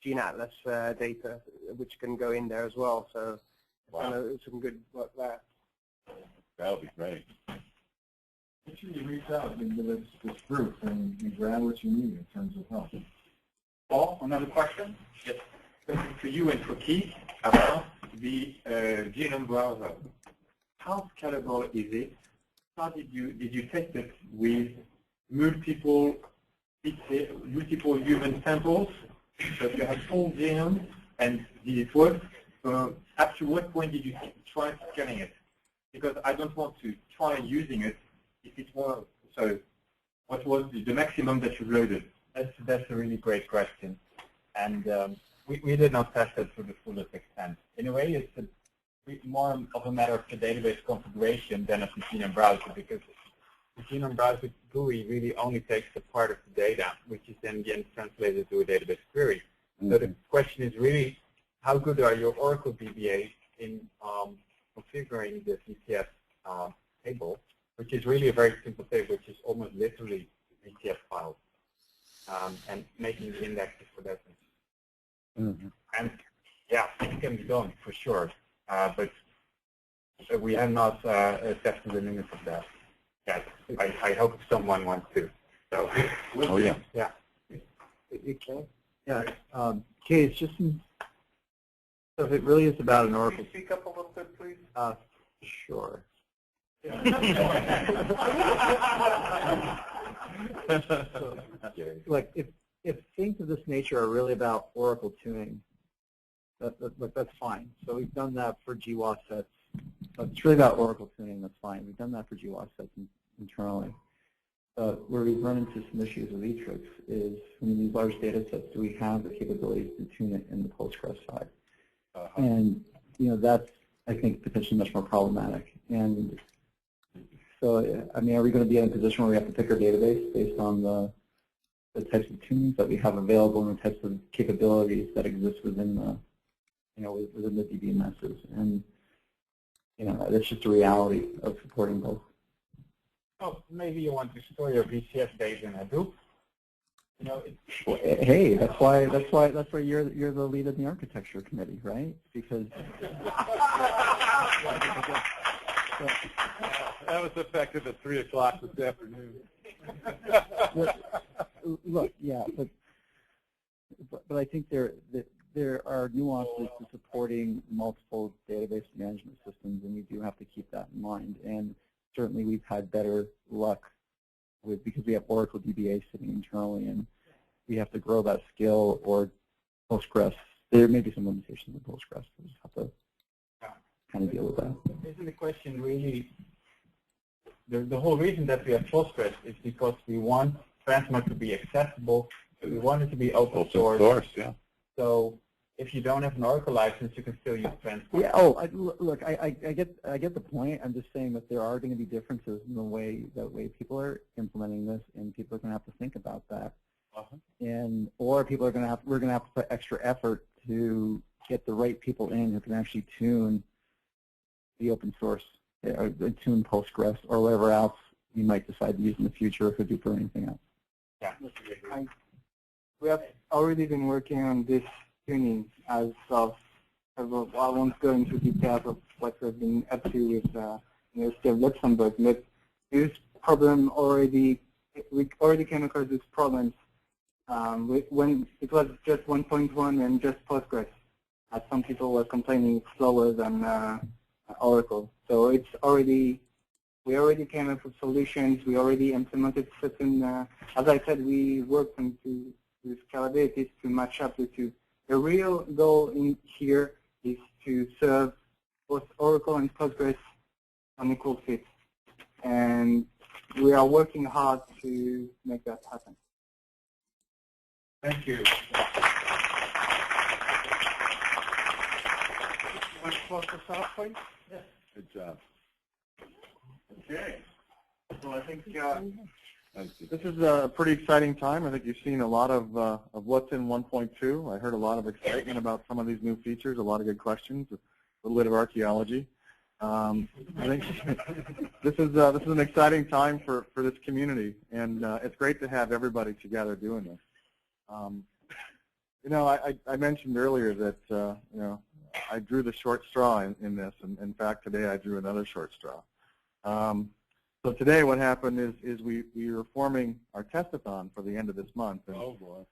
gene atlas data, which can go in there as well. So some good work there. That would be great. Make sure you reach out into this group and grab what you need in terms of help. Paul, another question? Yes. For you and for Keith about the genome browser. How scalable is it? How did you test it with multiple human samples? So you have full genome, and did it work? Up to what point did you try scanning it? Because I don't want to try using it if it were. So what was the maximum that you loaded? That's a really great question, and we did not test it to the fullest extent. In a way, it's more of a matter of the database configuration than of the genome browser, because the genome browser GUI really only takes a part of the data, which is then again translated to a database query. So the question is really, how good are your Oracle DBAs in configuring the VCF table, which is really a very simple table, which is almost literally VCF files. And making the indexes for that. And yeah, it can be done for sure, but we have not tested the limits of that yet. I hope someone wants to. So. Oh yeah. Yeah. Okay. Yeah. Kay, it's just so if it really is about an Oracle. Can you speak up a little bit, please? Sure. Look, if things of this nature are really about Oracle tuning, that's fine. So we've done that for GWAS sets. So if it's really about Oracle tuning, that's fine. We've done that for GWAS sets internally. Where we've run into some issues with ETRIX is when these large data sets, do we have the capabilities to tune it in the Postgres side? And that's, I think, potentially much more problematic. And so, I mean, are we going to be in a position where we have to pick our database based on the types of tunings that we have available and the types of capabilities that exist within the, within the DBMSs? And, that's just a reality of supporting both. Oh, maybe you want to store your VCF data in Hadoop. Hey, that's why you're the lead of the architecture committee, right? Because that was effective at 3 o'clock this afternoon. Look, yeah, but I think there are nuances to supporting multiple database management systems, and we do have to keep that in mind. And certainly, we've had better luck because we have Oracle DBA sitting internally, and we have to grow that skill. Or Postgres, there may be some limitations in Postgres. We just have to kind of deal with that. Isn't the question really? The whole reason that we have Postgres is because we want tranSMART to be accessible. We want it to be open source. Yeah. So if you don't have an Oracle license, you can still use tranSMART. Yeah. Oh, look, I get the point. I'm just saying that there are going to be differences in the way people are implementing this, and people are going to have to think about that. Or people are going to we're going to have to put extra effort to get the right people in who can actually tune the open source, or tune Postgres, or whatever else you might decide to use in the future, Hadoop or anything else. Yeah. We have already been working on this tuning as of, I won't go into details of what we've been up to with University of Luxembourg, but this problem we already came across this problem when it was just 1.1 and just Postgres, as some people were complaining it's slower than Oracle. So we already came up with solutions. We already implemented certain, as I said, we worked into scalability to match up the two. The real goal in here is to serve both Oracle and Postgres on equal fit. And we are working hard to make that happen. Thank you. Want to close this off, please? Yes. Good job. Okay. So I think this is a pretty exciting time. I think you've seen a lot of what's in 1.2. I heard a lot of excitement about some of these new features, a lot of good questions, a little bit of archaeology. I think this is an exciting time for this community, and it's great to have everybody together doing this. You know, I mentioned earlier that you know, I drew the short straw in this, and in fact today I drew another short straw. So today what happened is we were forming our testathon for the end of this month, and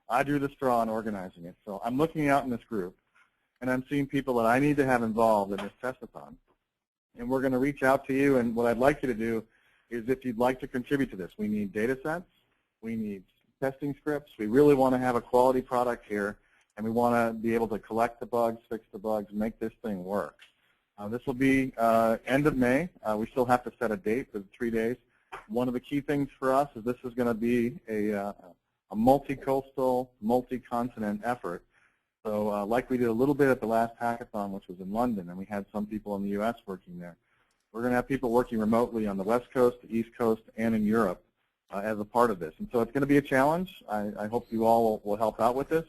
I drew the straw in organizing it. So I'm looking out in this group, and I'm seeing people that I need to have involved in this testathon. And we're going to reach out to you, and what I'd like you to do is, if you'd like to contribute to this, we need data sets, we need testing scripts, we really want to have a quality product here, and we want to be able to collect the bugs, fix the bugs, make this thing work. This will be end of May. We still have to set a date for the 3 days. One of the key things for us is this is going to be a multi-coastal, multi-continent effort. So like we did a little bit at the last hackathon, which was in London, and we had some people in the U.S. working there. We're going to have people working remotely on the West Coast, the East Coast, and in Europe as a part of this. And so it's going to be a challenge. I hope you all will help out with this.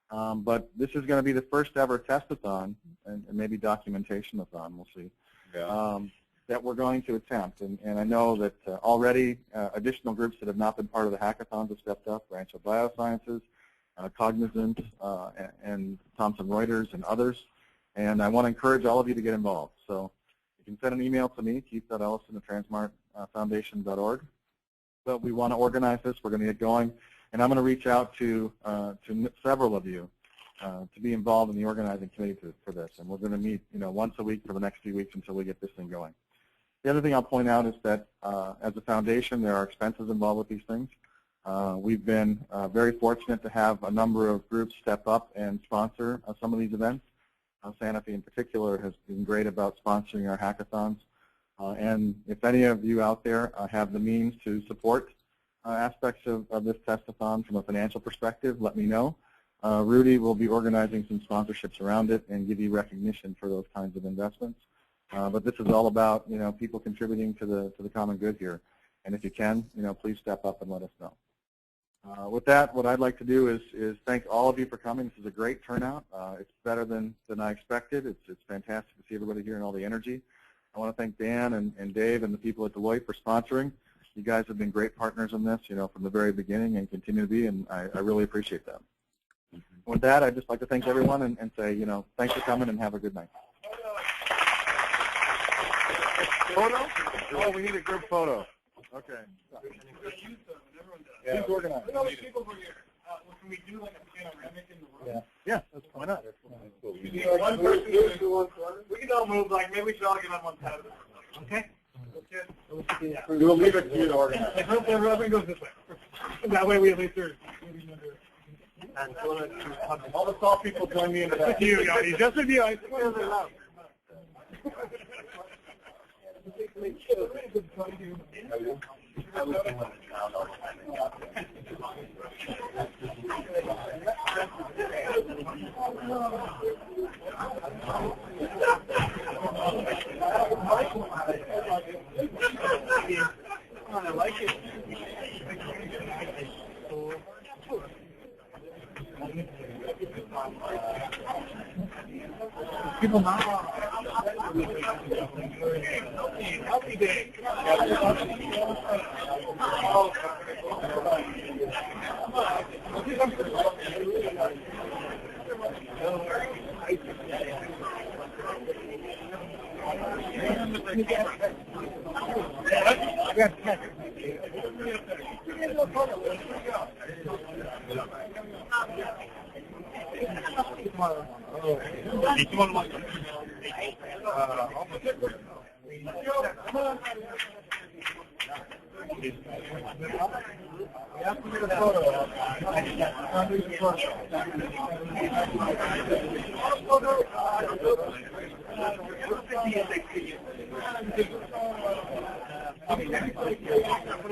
But this is going to be the first ever testathon, and maybe documentation-a-thon, we'll see, that we're going to attempt. And I know that already additional groups that have not been part of the hackathons have stepped up, Rancho Biosciences, Cognizant, and Thomson Reuters, and others. And I want to encourage all of you to get involved. So you can send an email to me, keith.ellison@transmartfoundation.org. But we want to organize this. We're going to get going. And I'm going to reach out to several of you to be involved in the organizing committee for this. And we're going to meet, you know, once a week for the next few weeks until we get this thing going. The other thing I'll point out is that as a foundation, there are expenses involved with these things. We've been very fortunate to have a number of groups step up and sponsor some of these events. Sanofi in particular has been great about sponsoring our hackathons. And if any of you out there have the means to support aspects of this testathon from a financial perspective, let me know. Rudy will be organizing some sponsorships around it and give you recognition for those kinds of investments. But this is all about, you know, people contributing to the common good here. And if you can, you know, please step up and let us know. With that, what I'd like to do is thank all of you for coming. This is a great turnout. It's better than I expected. It's fantastic to see everybody here and all the energy. I want to thank Dan and Dave and the people at Deloitte for sponsoring. You guys have been great partners in this, you know, from the very beginning and continue to be, and I really appreciate that. With that, I'd just like to thank everyone and say, you know, thanks for coming and have a good night. Photo? Oh, we need a group photo. Okay. Yeah. Who's organized? Look at all these people over here. Can we do like a panoramic in the room? Yeah, why not? One person goes to one corner. We can all move, like, maybe we should all get on one side of the room. Okay? We'll leave it to you to organize. Everyone goes this way. That way we at least are. And all the tall people join me in the back. Just with you, Yanni. Just with you. I think we're allowed. I like it. People now. Healthy day.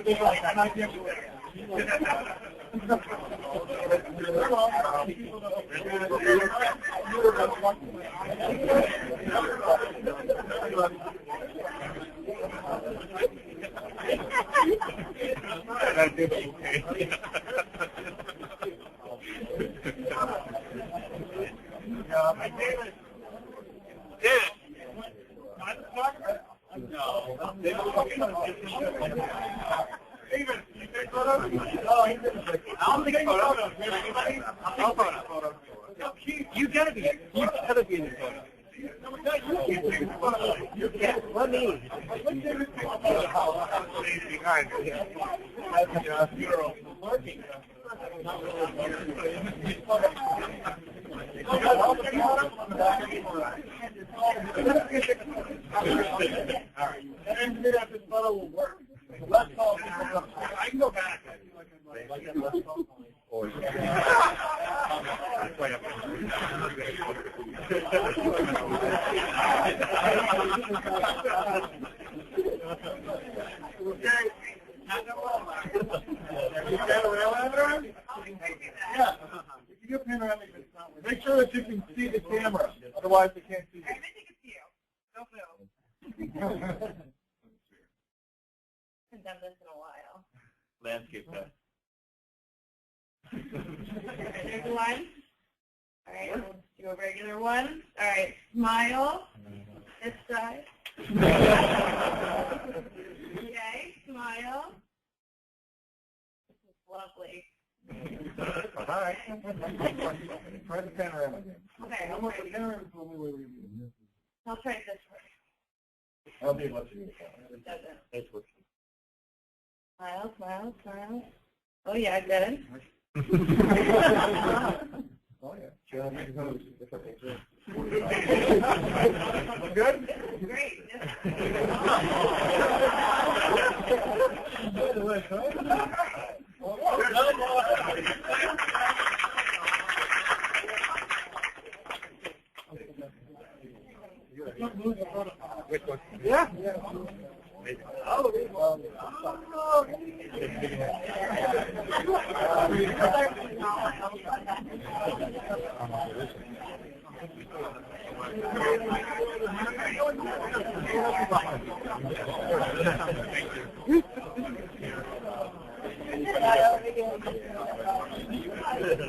You gotta be in the photo. Let me. Behind this photo will work. I can go back. Make sure that you can see the camera, otherwise they can't see you. I've done this in a while. Landscape test. There's one. All right, we'll do a regular one. All right, smile. This side. Okay, smile. This is lovely. All right. Try the panorama again. Okay, The panorama is the only way we do it. I'll try it this way. I'll be able to do it. It doesn't. Thanks for Smile, smile, smile. Oh yeah, good. Oh yeah. Good? Great. Yeah. Oh, Thank you.